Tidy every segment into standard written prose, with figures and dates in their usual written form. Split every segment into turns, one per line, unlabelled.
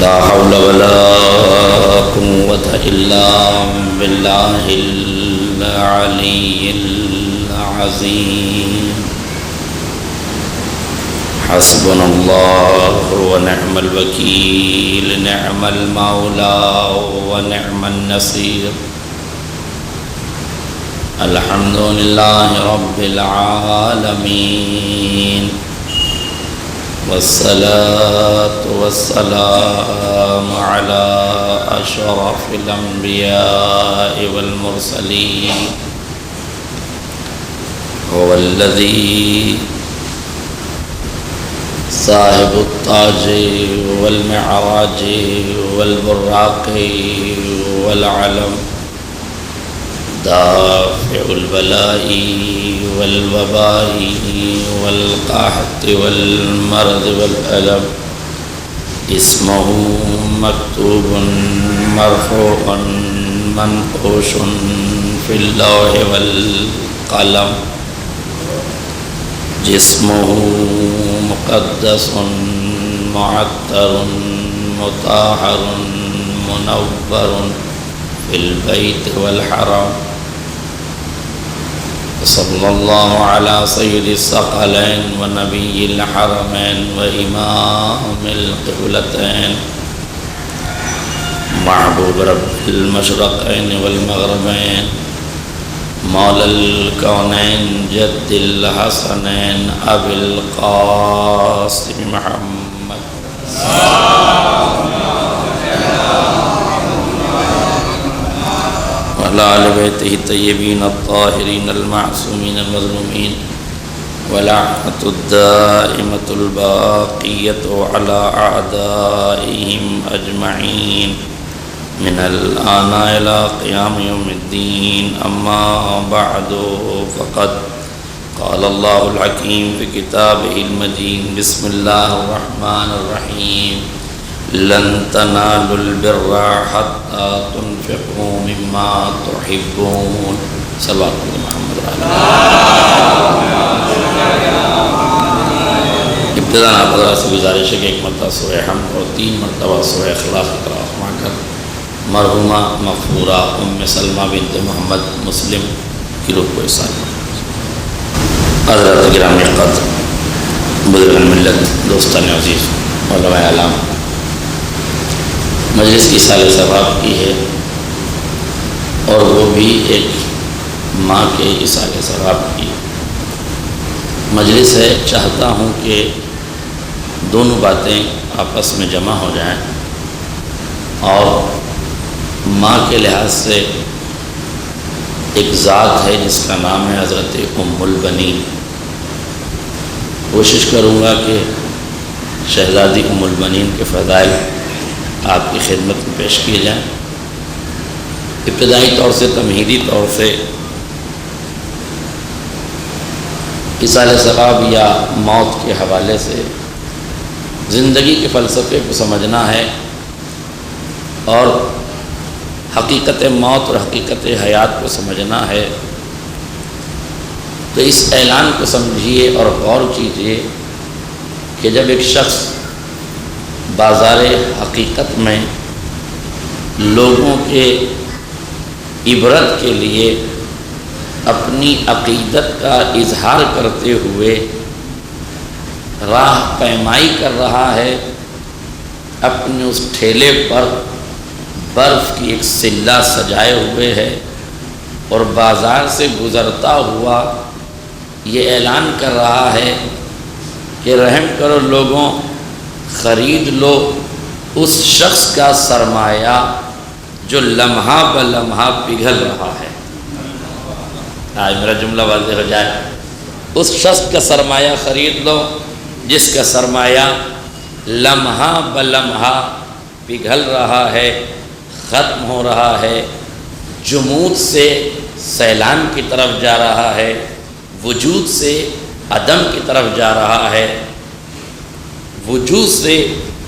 لا حول ولا قوة إلا بالله العلي العظيم. حسبنا الله ونعم الوكيل، نعم المولى ونعم النصير. الحمد لله رب العالمين، والصلاة والسلام على أشرف الأنبياء والمرسلين. هو الذي صاحب التاج والمعراج والبراق والعلم، دافع البلاء والوباء والقحط والمرض والألم. اسمه مكتوب مرفوع منقوش في اللوح والقلم. جسمه مقدس معطر مطهر منور في البيت والحرم. صلى الله على سيد الثقلين ونبي الحرمين وإمام القبلتين، محبوب رب المشرقين والمغربين، مولى الكونين جد الحسنين أبي القاسم محمد وعلى آل بيته الطيبين الطاهرين المعصومين المظلومين، ولعنة الدائمة الباقية على أعدائهم أجمعين من الآن إلى قيام يوم الدين. أما بعد، فقد قال الله الحكيم في كتابه المجيد: بسم الله الرحمن الرحيم. لن تنالوا البر حتى تنفقوا مما تحبون. صلوات محمد علیہ. ابتداء حضرات سے گزارش ہے کہ ایک مرتبہ سورہ حمد اور 3 مرتبہ سورہ اخلاص کی تلاوت فرما کر مرحومہ مغفورہ ام سلمہ بنت محمد مسلم کی روح کو احسان. حضرات گرامی قدر، بزرگان ملت، دوستان عزیز، علماء اعلام، مجلس کی سال ثواب کی ہے، اور وہ بھی ایک ماں کے اصال ثواب کی مجلس ہے. چاہتا ہوں کہ دونوں باتیں آپس میں جمع ہو جائیں، اور ماں کے لحاظ سے ایک ذات ہے جس کا نام ہے حضرت ام البنین. کوشش کروں گا کہ شہزادی ام البنین کے فضائل آپ کی خدمت میں پیش کیے جائیں. ابتدائی طور سے، تمہیدی طور سے اصال ثواب یا موت کے حوالے سے زندگی کے فلسفے کو سمجھنا ہے، اور حقیقت موت اور حقیقت حیات کو سمجھنا ہے. تو اس اعلان کو سمجھیے اور غور کیجیے کہ جب ایک شخص بازار حقیقت میں لوگوں کے عبرت کے لیے اپنی عقیدت کا اظہار کرتے ہوئے راہ پیمائی کر رہا ہے، اپنے اس ٹھیلے پر برف کی ایک سلہ سجائے ہوئے ہے، اور بازار سے گزرتا ہوا یہ اعلان کر رہا ہے کہ رحم کرو لوگوں، خرید لو اس شخص کا سرمایہ جو لمحہ بلمحہ پگھل رہا ہے. آج میرا جملہ واضح ہو جائے. اس شخص کا سرمایہ خرید لو جس کا سرمایہ لمحہ بلمحہ پگھل رہا ہے، ختم ہو رہا ہے، جمود سے سیلان کی طرف جا رہا ہے، وجود سے عدم کی طرف جا رہا ہے، وجود سے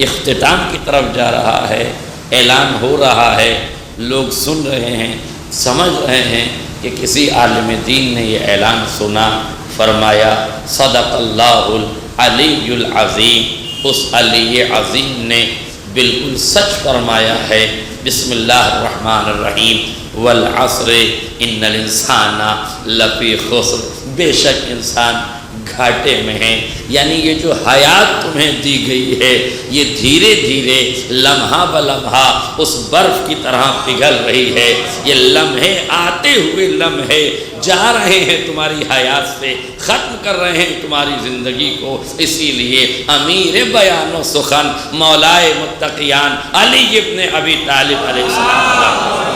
اختتام کی طرف جا رہا ہے. اعلان ہو رہا ہے، لوگ سن رہے ہیں، سمجھ رہے ہیں کہ کسی عالم دین نے یہ اعلان سنا، فرمایا صدق اللہ العلی العظیم. اس علی عظیم نے بالکل سچ فرمایا ہے۔ بسم اللہ الرحمن الرحیم، والعصر ان الانسان لفی خسر، بے شک انسان گھاٹے میں ہیں۔ یعنی یہ جو حیات تمہیں دی گئی ہے یہ دھیرے دھیرے لمحہ بلمحہ اس برف کی طرح پگھل رہی ہے۔ یہ لمحے آتے ہوئے لمحے جا رہے ہیں تمہاری حیات سے، ختم کر رہے ہیں تمہاری زندگی کو۔ اسی لیے امیر بیان و سخن مولائے متقیان علی ابن ابی طالب علیہ السلام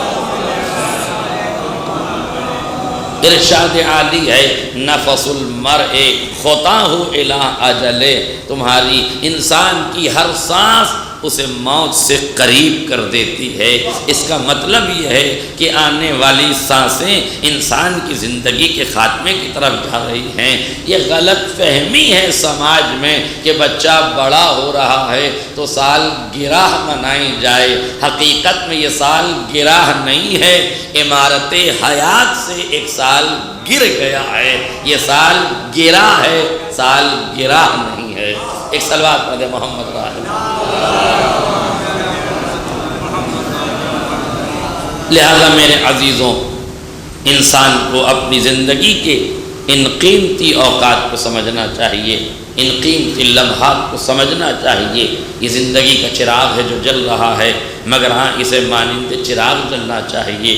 ارشاد عالی ہے، نفس المرء خطاہ الی اجل، تمہاری انسان کی ہر سانس اسے موت سے قریب کر دیتی ہے۔ اس کا مطلب یہ ہے کہ آنے والی سانسیں انسان کی زندگی کے خاتمے کی طرف جا رہی ہیں۔ یہ غلط فہمی ہے سماج میں کہ بچہ بڑا ہو رہا ہے تو سال گرہ منائی جائے۔ حقیقت میں یہ سال گرہ نہیں ہے، عمارت حیات سے ایک سال گر گیا ہے۔ یہ سال گرہ ہے، سال گرہ نہیں ہے۔ ایک صلوات پڑھ دے محمد لہذا میرے عزیزوں، انسان کو اپنی زندگی کے ان قیمتی اوقات کو سمجھنا چاہیے، ان قیمتی لمحات کو سمجھنا چاہیے۔ یہ زندگی کا چراغ ہے جو جل رہا ہے، مگر ہاں اسے مانند چراغ جلنا چاہیے،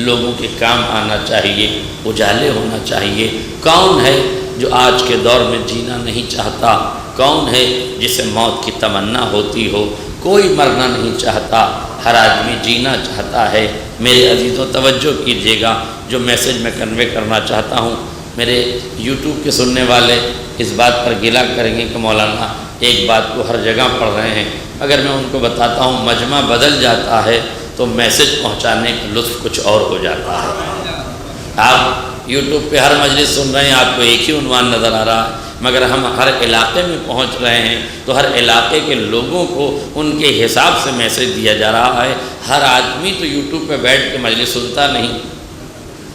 لوگوں کے کام آنا چاہیے، اجالے ہونا چاہیے۔ کون ہے جو آج کے دور میں جینا نہیں چاہتا؟ کون ہے جسے موت کی تمنا ہوتی ہو؟ کوئی مرنا نہیں چاہتا، ہر آدمی جینا چاہتا ہے۔ میرے عزیزوں توجہ کیجیے گا، جو میسج میں کنوے کرنا چاہتا ہوں، میرے یوٹیوب کے سننے والے اس بات پر گلہ کریں گے کہ مولانا ایک بات کو ہر جگہ پڑھ رہے ہیں، اگر میں ان کو بتاتا ہوں مجمع بدل جاتا ہے تو میسج پہنچانے کا لطف کچھ اور ہو جاتا ہے۔ آپ یوٹیوب پہ ہر مجلس سن رہے ہیں، آپ کو ایک ہی عنوان نظر آ رہا ہے، مگر ہم ہر علاقے میں پہنچ رہے ہیں تو ہر علاقے کے لوگوں کو ان کے حساب سے میسج دیا جا رہا ہے۔ ہر آدمی تو یوٹیوب پہ بیٹھ کے مجلس سنتا نہیں،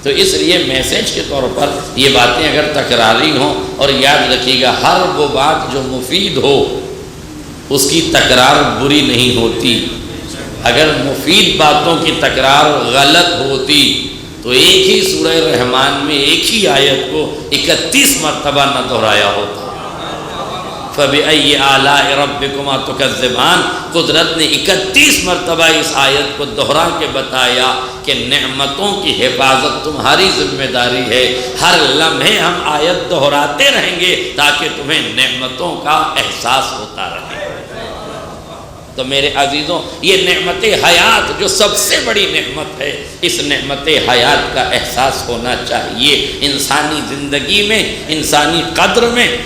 تو اس لیے میسج کے طور پر یہ باتیں اگر تکراری ہوں، اور یاد رکھیے گا ہر وہ بات جو مفید ہو اس کی تکرار بری نہیں ہوتی۔ اگر مفید باتوں کی تکرار غلط ہوتی تو ایک ہی سورہ رحمان میں ایک ہی آیت کو 31 مرتبہ نہ دہرایا ہوتا۔ فَبِأَيِّ آلَاءِ رَبِّكُمَا تُكَذِّبَانِ، قدرت نے 31 مرتبہ اس آیت کو دہرا کے بتایا کہ نعمتوں کی حفاظت تمہاری ذمہ داری ہے۔ ہر لمحے ہم آیت دہراتے رہیں گے تاکہ تمہیں نعمتوں کا احساس ہوتا رہے۔ تو میرے عزیزوں، یہ نعمت حیات جو سب سے بڑی نعمت ہے، اس نعمت حیات کا احساس ہونا چاہیے۔ انسانی زندگی میں، انسانی قدر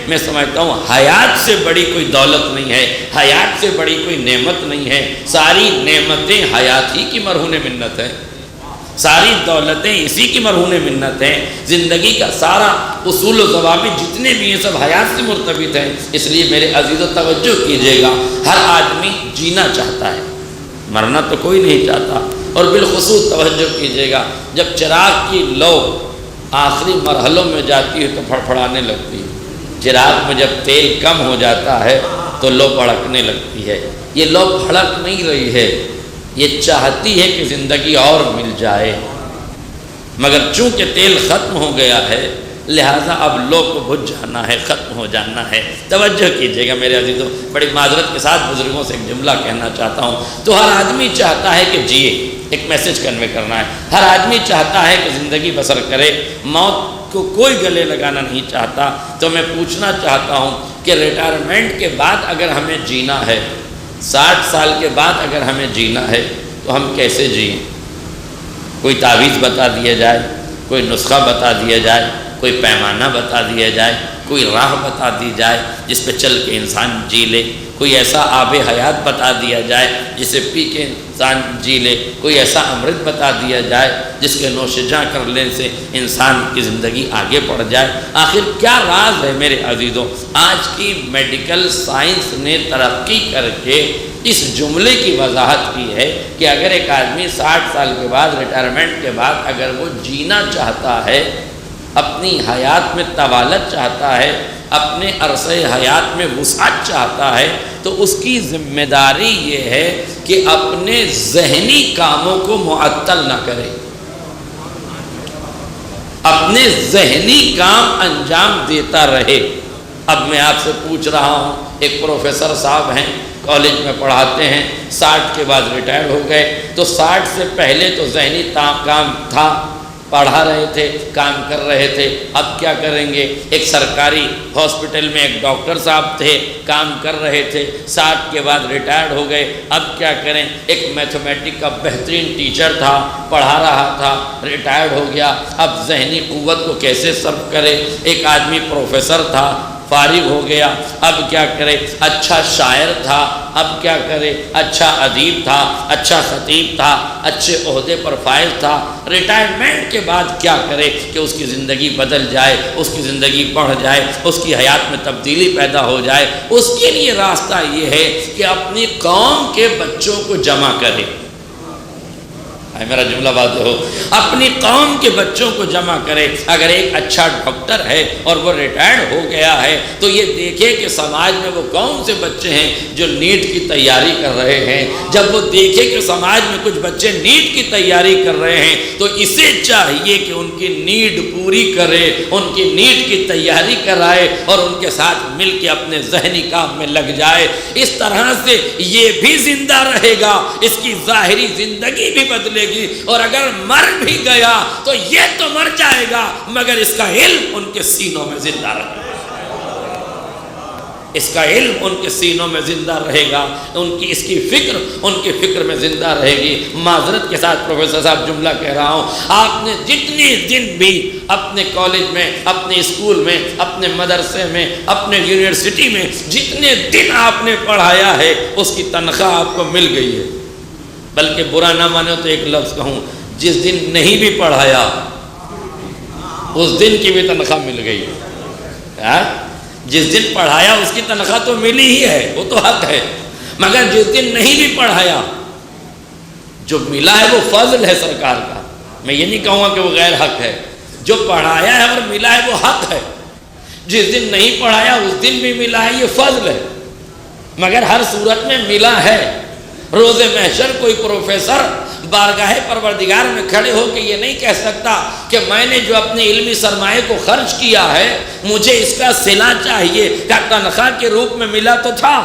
میں سمجھتا ہوں حیات سے بڑی کوئی دولت نہیں ہے، حیات سے بڑی کوئی نعمت نہیں ہے۔ ساری نعمتیں حیات ہی کی مرہون منت ہے، ساری دولتیں اسی کی مرہون منت ہیں۔ زندگی کا سارا اصول و ضوابط جتنے بھی ہیں سب حیات سے مرتبط ہیں۔ اس لیے میرے عزیزو توجہ کیجیے گا، ہر آدمی جینا چاہتا ہے، مرنا تو کوئی نہیں چاہتا۔ اور بالخصوص توجہ کیجیے گا، جب چراغ کی لو آخری مرحلوں میں جاتی ہے تو پھڑپھڑانے لگتی ہے۔ چراغ میں جب تیل کم ہو جاتا ہے تو لو بھڑکنے لگتی ہے۔ یہ لو بھڑک نہیں رہی ہے، یہ چاہتی ہے کہ زندگی اور مل جائے، مگر چونکہ تیل ختم ہو گیا ہے لہٰذا اب لو کو بجھ جانا ہے، ختم ہو جانا ہے۔ توجہ کیجیے گا میرے عزیزوں، بڑی معذرت کے ساتھ بزرگوں سے ایک جملہ کہنا چاہتا ہوں۔ تو ہر آدمی چاہتا ہے کہ جیے، ایک میسج کنوے کرنا ہے، ہر آدمی چاہتا ہے کہ زندگی بسر کرے، موت کو کوئی گلے لگانا نہیں چاہتا۔ تو میں پوچھنا چاہتا ہوں کہ ریٹائرمنٹ کے بعد اگر ہمیں جینا ہے، 60 سال کے بعد اگر ہمیں جینا ہے تو ہم کیسے جئیں؟ کوئی تعویذ بتا دیا جائے، کوئی نسخہ بتا دیا جائے، کوئی پیمانہ بتا دیا جائے، کوئی راہ بتا دی جائے جس پہ چل کے انسان جی لے، کوئی ایسا آب حیات بتا دیا جائے جسے پی کے انسان جی لے، کوئی ایسا امرت بتا دیا جائے جس کے نوش جاں کرنے سے انسان کی زندگی آگے بڑھ جائے۔ آخر کیا راز ہے میرے عزیزوں؟ آج کی میڈیکل سائنس نے ترقی کر کے اس جملے کی وضاحت کی ہے کہ اگر ایک آدمی 60 سال کے بعد ریٹائرمنٹ کے بعد اگر وہ جینا چاہتا ہے اپنی حیات میں طوالت چاہتا ہے، اپنے عرصہ حیات میں وسعت چاہتا ہے، تو اس کی ذمہ داری یہ ہے کہ اپنے ذہنی کاموں کو معطل نہ کرے، اپنے ذہنی کام انجام دیتا رہے۔ اب میں آپ سے پوچھ رہا ہوں، ایک پروفیسر صاحب ہیں، کالج میں پڑھاتے ہیں، 60 کے بعد ریٹائر ہو گئے، تو 60 سے پہلے تو ذہنی کام تھا، پڑھا رہے تھے، کام کر رہے تھے، اب کیا کریں گے؟ ایک سرکاری ہاسپٹل میں ایک ڈاکٹر صاحب تھے، کام کر رہے تھے، 60 کے بعد ریٹائر ہو گئے، اب کیا کریں؟ ایک میتھمیٹک کا بہترین ٹیچر تھا، پڑھا رہا تھا، ریٹائر ہو گیا، اب ذہنی قوت کو کیسے صرف کرے؟ ایک آدمی پروفیسر تھا، فارغ ہو گیا، اب کیا کرے؟ اچھا شاعر تھا، اب کیا کرے؟ اچھا ادیب تھا، اچھا خطیب تھا، اچھے عہدے پر فائز تھا، ریٹائرمنٹ کے بعد کیا کرے کہ اس کی زندگی بدل جائے، اس کی زندگی بڑھ جائے، اس کی حیات میں تبدیلی پیدا ہو جائے؟ اس کے لیے راستہ یہ ہے کہ اپنی قوم کے بچوں کو جمع کرے۔ میرا جملہ واضح ہو، اپنی قوم کے بچوں کو جمع کرے۔ اگر ایک اچھا ڈاکٹر ہے اور وہ ریٹائرڈ ہو گیا ہے تو یہ دیکھے کہ سماج میں وہ کون سے بچے ہیں جو نیٹ کی تیاری کر رہے ہیں۔ جب وہ دیکھے کہ سماج میں کچھ بچے نیٹ کی تیاری کر رہے ہیں تو اسے چاہیے کہ ان کی نیڈ پوری کرے، ان کی نیٹ کی تیاری کرائے اور ان کے ساتھ مل کے اپنے ذہنی کام میں لگ جائے۔ اس طرح سے یہ بھی زندہ رہے گا، اس کی ظاہری زندگی بھی بدلے گی، اور اگر مر بھی گیا تو یہ تو مر جائے گا مگر اس کا علم ان کے سینوں میں زندہ رہے گا، اس کا علم ان کے سینوں میں زندہ رہے گا، اس کی فکر ان کی فکر میں زندہ رہے گی۔ معذرت کے ساتھ پروفیسر صاحب جملہ کہہ رہا ہوں، آپ نے جتنے دن بھی اپنے کالج میں، اپنے اسکول میں، اپنے مدرسے میں، اپنے یونیورسٹی میں جتنے دن آپ نے پڑھایا ہے اس کی تنخواہ آپ کو مل گئی ہے۔ بلکہ برا نہ مانے تو ایک لفظ کہوں، جس دن نہیں بھی پڑھایا اس دن کی بھی تنخواہ مل گئی ہے۔ جس دن پڑھایا اس کی تنخواہ تو ملی ہی ہے، وہ تو حق ہے، مگر جس دن نہیں بھی پڑھایا جو ملا ہے وہ فضل ہے سرکار کا۔ میں یہ نہیں کہوں گا کہ وہ غیر حق ہے، جو پڑھایا ہے اور ملا ہے وہ حق ہے، جس دن نہیں پڑھایا اس دن بھی ملا ہے، یہ فضل ہے، مگر ہر صورت میں ملا ہے۔ روز محشر کوئی پروفیسر بارگاہ پروردگار میں کھڑے ہو کے یہ نہیں کہہ سکتا کہ میں نے جو اپنے علمی سرمایہ کو خرچ کیا ہے مجھے اس کا صلہ چاہیے۔ کیا تنخواہ کے روپ میں ملا تو تھا،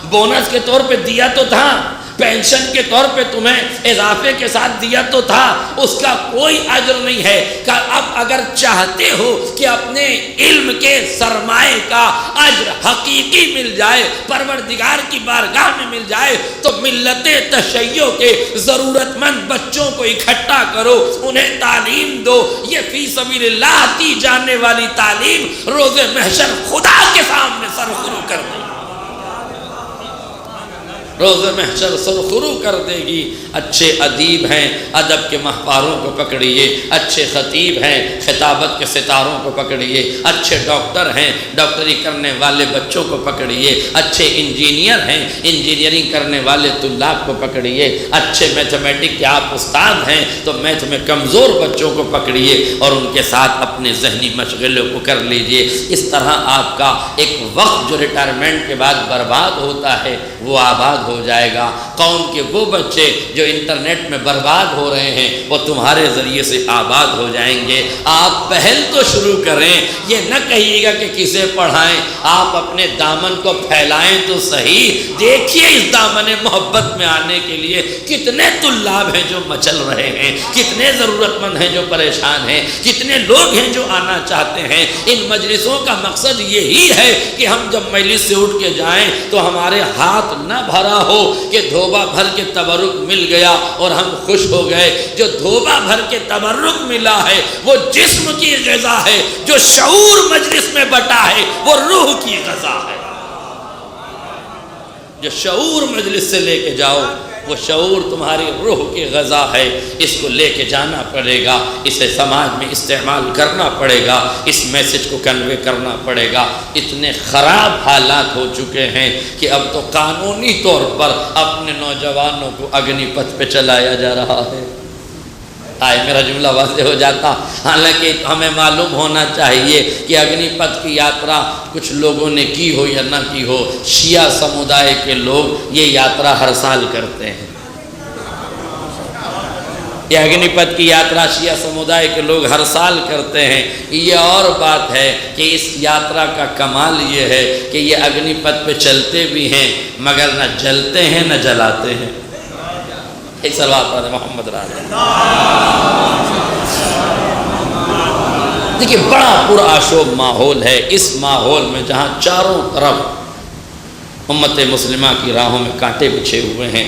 بونس کے طور پہ دیا تو تھا، پینشن کے طور پہ تمہیں اضافے کے ساتھ دیا تو تھا، اس کا کوئی اجر نہیں ہے۔ کہ اب اگر چاہتے ہو کہ اپنے علم کے سرمایہ کا اجر حقیقی مل جائے، پروردگار کی بارگاہ میں مل جائے، تو ملت تشیع کے ضرورت مند بچوں کو اکٹھا کرو، انہیں تعلیم دو۔ یہ فی سبیل اللہ دی جانے والی تعلیم روز محشر خدا کے سامنے سرخرو کر دے گی، روز محشر سرخرو کر دے گی۔ اچھے ادیب ہیں، ادب کے ماہواروں کو پکڑیے، اچھے خطیب ہیں، خطابت کے ستاروں کو پکڑیے، اچھے ڈاکٹر ہیں، ڈاکٹری کرنے والے بچوں کو پکڑیے، اچھے انجینئر ہیں، انجینئرنگ کرنے والے طلاب کو پکڑیے، اچھے میتھمیٹک کے آپ استاد ہیں تو میتھ میں کمزور بچوں کو پکڑیے اور ان کے ساتھ اپنے ذہنی مشغلوں کو کر لیجئے۔ اس طرح آپ کا ایک وقت جو ریٹائرمنٹ کے بعد برباد ہوتا ہے وہ آباد ہو جائے گا۔ قوم کے وہ بچے جو انٹرنیٹ میں برباد ہو رہے ہیں وہ تمہارے ذریعے سے آباد ہو جائیں گے۔ آپ پہل تو شروع کریں، یہ نہ کہیے گا کہ کسے پڑھائیں، آپ اپنے دامن کو پھیلائیں تو صحیح۔ دیکھیے اس دامن محبت میں آنے کے لیے کتنے طلاب ہیں جو مچل رہے ہیں، کتنے ضرورت مند ہیں جو پریشان ہیں، کتنے لوگ ہیں جو آنا چاہتے ہیں۔ ان مجلسوں کا مقصد یہی ہے کہ ہم جب مجلس سے اٹھ کے جائیں تو ہمارے ہاتھ نہ بھرا ہو کہ دھوبہ بھر کے تبرک مل گیا اور ہم خوش ہو گئے۔ جو دھوبہ بھر کے تبرک ملا ہے وہ جسم کی غذا ہے، جو شعور مجلس میں بٹا ہے وہ روح کی غذا ہے۔ جو شعور مجلس سے لے کے جاؤ وہ شعور تمہاری روح کی غذا ہے، اس کو لے کے جانا پڑے گا، اسے سماج میں استعمال کرنا پڑے گا، اس میسج کو کنوے کرنا پڑے گا۔ اتنے خراب حالات ہو چکے ہیں کہ اب تو قانونی طور پر اپنے نوجوانوں کو اگنی پتھ پہ چلایا جا رہا ہے۔ آئے میرا جملہ واضح ہو جاتا۔ حالانکہ ہمیں معلوم ہونا چاہیے کہ اگنی پتھ کی یاترا کچھ لوگوں نے کی ہو یا نہ کی ہو، شیعہ سمودائے کے لوگ یہ یاترا ہر سال کرتے ہیں۔ یہ اگنی پتھ کی یاترا شیعہ سمودائے کے لوگ ہر سال کرتے ہیں۔ یہ اور بات ہے کہ اس یاترا کا کمال یہ ہے کہ یہ اگنی پتھ پہ چلتے بھی ہیں مگر نہ جلتے ہیں نہ جلاتے ہیں۔ ایک صلوات پڑھیں محمد راجہ۔ دیکھیے بڑا پرآشوب ماحول ہے۔ اس ماحول میں جہاں چاروں طرف امت مسلمہ کی راہوں میں کانٹے بچھے ہوئے ہیں،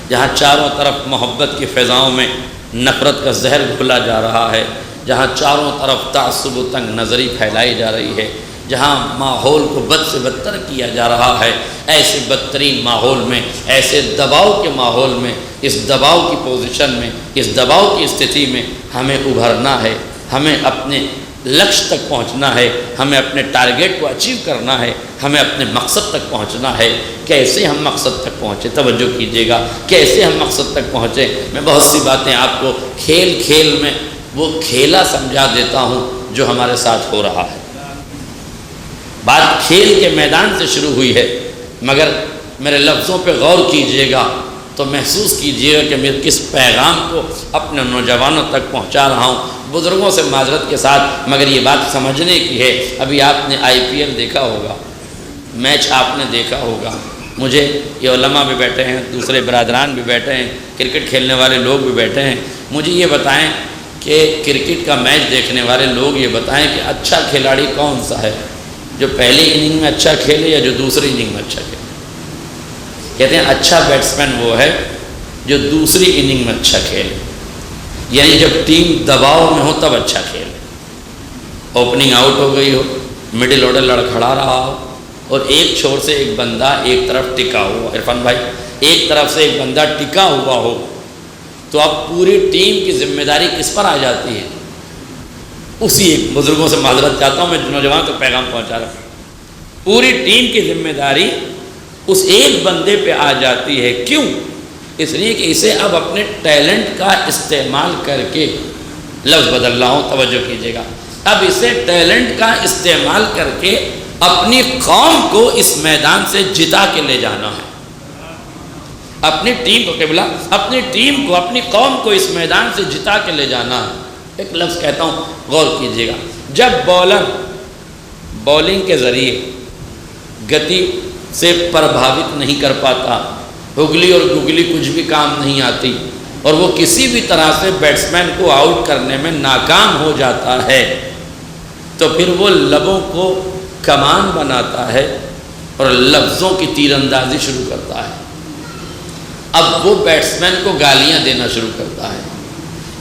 جہاں چاروں طرف محبت کی فضاؤں میں نفرت کا زہر گھلا جا رہا ہے، جہاں چاروں طرف تعصب و تنگ نظری پھیلائی جا رہی ہے، جہاں ماحول کو بد سے بدتر کیا جا رہا ہے، ایسے بدترین ماحول میں، ایسے دباؤ کے ماحول میں، اس دباؤ کی پوزیشن میں، اس دباؤ کی استھتی میں ہمیں ابھرنا ہے، ہمیں اپنے لکش تک پہنچنا ہے، ہمیں اپنے ٹارگیٹ کو اچیو کرنا ہے، ہمیں اپنے مقصد تک پہنچنا ہے۔ کیسے ہم مقصد تک پہنچے؟ توجہ کیجیے گا، کیسے ہم مقصد تک پہنچے؟ میں بہت سی باتیں آپ کو کھیل کھیل میں وہ کھیلا سمجھا دیتا ہوں جو ہمارے ساتھ ہو رہا ہے۔ بات کھیل کے میدان سے شروع ہوئی ہے، مگر میرے لفظوں پہ غور کیجیے گا تو محسوس کیجیے گا کہ میں کس پیغام کو اپنے نوجوانوں تک پہنچا رہا ہوں۔ بزرگوں سے معذرت کے ساتھ، مگر یہ بات سمجھنے کی ہے۔ ابھی آپ نے IPL دیکھا ہوگا، میچ آپ نے دیکھا ہوگا، مجھے یہ علماء بھی بیٹھے ہیں، دوسرے برادران بھی بیٹھے ہیں، کرکٹ کھیلنے والے لوگ بھی بیٹھے ہیں، مجھے یہ بتائیں کہ کرکٹ کا میچ دیکھنے والے لوگ یہ بتائیں کہ اچھا کھلاڑی کون سا ہے؟ جو پہلی اننگ میں اچھا کھیلے یا جو دوسری اننگ میں اچھا کھیلے؟ کہتے ہیں اچھا بیٹسمین وہ ہے جو دوسری اننگ میں اچھا کھیلے، یعنی جب ٹیم دباؤ میں ہو تب اچھا کھیلے۔ اوپننگ آؤٹ ہو گئی ہو، مڈل آرڈر لڑکھڑا رہا ہو اور ایک چھوڑ سے ایک بندہ ایک طرف ٹکا ہوا، عرفان بھائی ایک طرف سے ایک بندہ ٹکا ہوا ہو تو اب پوری ٹیم کی ذمہ داری کس پر آ جاتی ہے؟ اسی ایک بزرگوں سے معذرت چاہتا ہوں، میں نوجوان کو پیغام پہنچا رہا ہوں، پوری ٹیم کی ذمہ داری اس ایک بندے پہ آ جاتی ہے۔ کیوں؟ اس لیے کہ اسے اب اپنے ٹیلنٹ کا استعمال کر کے، لفظ بدل رہا ہوں توجہ کیجیے گا، اب اسے ٹیلنٹ کا استعمال کر کے اپنی قوم کو اس میدان سے جتا کے لے جانا ہے، اپنی ٹیم کو قبلہ، اپنی ٹیم کو، اپنی قوم کو اس میدان سے جتا کے لے جانا ہے۔ ایک لفظ کہتا ہوں غور کیجیے گا، جب بالر بولنگ کے ذریعے گتی سے پربھاوت نہیں کر پاتا، ہگلی اور گگلی کچھ بھی کام نہیں آتی، اور وہ کسی بھی طرح سے بیٹسمین کو آؤٹ کرنے میں ناکام ہو جاتا ہے، تو پھر وہ لبوں کو کمان بناتا ہے اور لفظوں کی تیر اندازی شروع کرتا ہے۔ اب وہ بیٹسمین کو گالیاں دینا شروع کرتا ہے،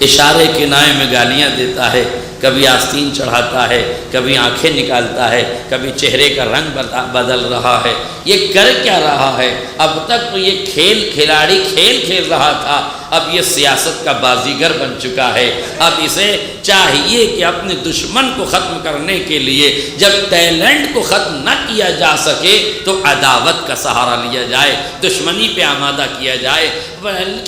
اشارے کنائے میں گالیاں دیتا ہے، کبھی آستین چڑھاتا ہے، کبھی آنکھیں نکالتا ہے، کبھی چہرے کا رنگ بدل رہا ہے۔ یہ کر کیا رہا ہے؟ اب تک تو یہ کھلاڑی کھیل رہا تھا، اب یہ سیاست کا بازیگر بن چکا ہے۔ اب اسے چاہیے کہ اپنے دشمن کو ختم کرنے کے لیے جب ٹیلنٹ کو ختم نہ کیا جا سکے تو عداوت کا سہارا لیا جائے، دشمنی پہ آمادہ کیا جائے،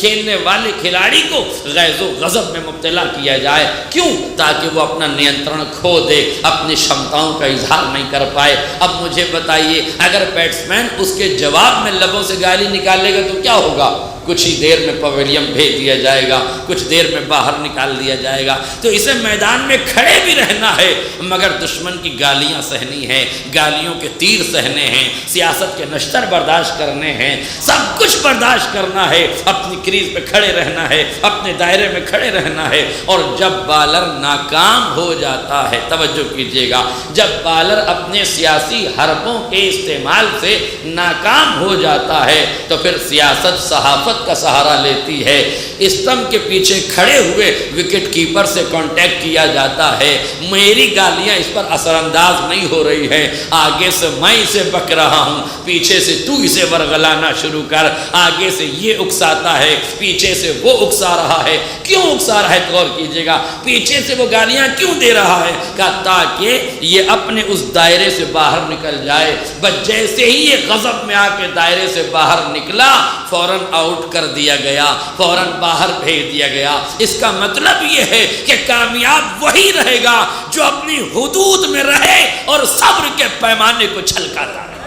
کھیلنے والے کھلاڑی کو غیظ و غضب میں مبتلا کیا جائے۔ کیوں؟ تاکہ وہ اپنا نینترن کھو دے، اپنی شمتاؤں کا اظہار نہیں کر پائے۔ اب مجھے بتائیے، اگر بیٹسمین اس کے جواب میں لبوں سے گالی نکالے گا تو کیا ہوگا؟ کچھ ہی دیر میں پویلین بھیج دیا جائے گا، کچھ دیر میں باہر نکال دیا جائے گا۔ تو اسے میدان میں کھڑے بھی رہنا ہے مگر دشمن کی گالیاں سہنی ہیں، گالیوں کے تیر سہنے ہیں، سیاست کے نشتر برداشت کرنے ہیں، سب کچھ برداشت کرنا ہے، اپنی کریز پہ کھڑے رہنا ہے، اپنے دائرے میں کھڑے رہنا ہے۔ اور جب بالر ناکام ہو جاتا ہے، توجہ کیجیے گا، جب بالر اپنے سیاسی حربوں کے استعمال سے ناکام ہو جاتا ہے تو پھر سیاست صحافت کا سہارا لیتی ہے۔ اسٹمپ کے پیچھے کھڑے ہوئے وکٹ کیپر سے کانٹیکٹ کیا جاتا ہے، میری گالیاں اس پر اثر انداز نہیں ہو رہی ہیں، آگے سے میں اسے بک رہا ہوں، پیچھے سے تو اسے ورغلانا شروع کر، آگے سے یہ اکساتا ہے، پیچھے سے وہ اکسا رہا ہے۔ کیوں اکسا رہا ہے؟ غور کیجیے گا، پیچھے سے وہ گالیاں کیوں دے رہا ہے؟ تاکہ یہ اپنے اس دائرے سے باہر نکل جائے۔ بس جیسے ہی یہ غضب میں آ کے دائرے سے باہر نکلا، فوراً آؤٹ آؤٹ کر دیا گیا، فوراً باہر بھیج دیا گیا۔ اس کا مطلب یہ ہے کہ کامیاب وہی رہے گا جو اپنی حدود میں رہے اور صبر کے پیمانے کو چھلکاتا رہے،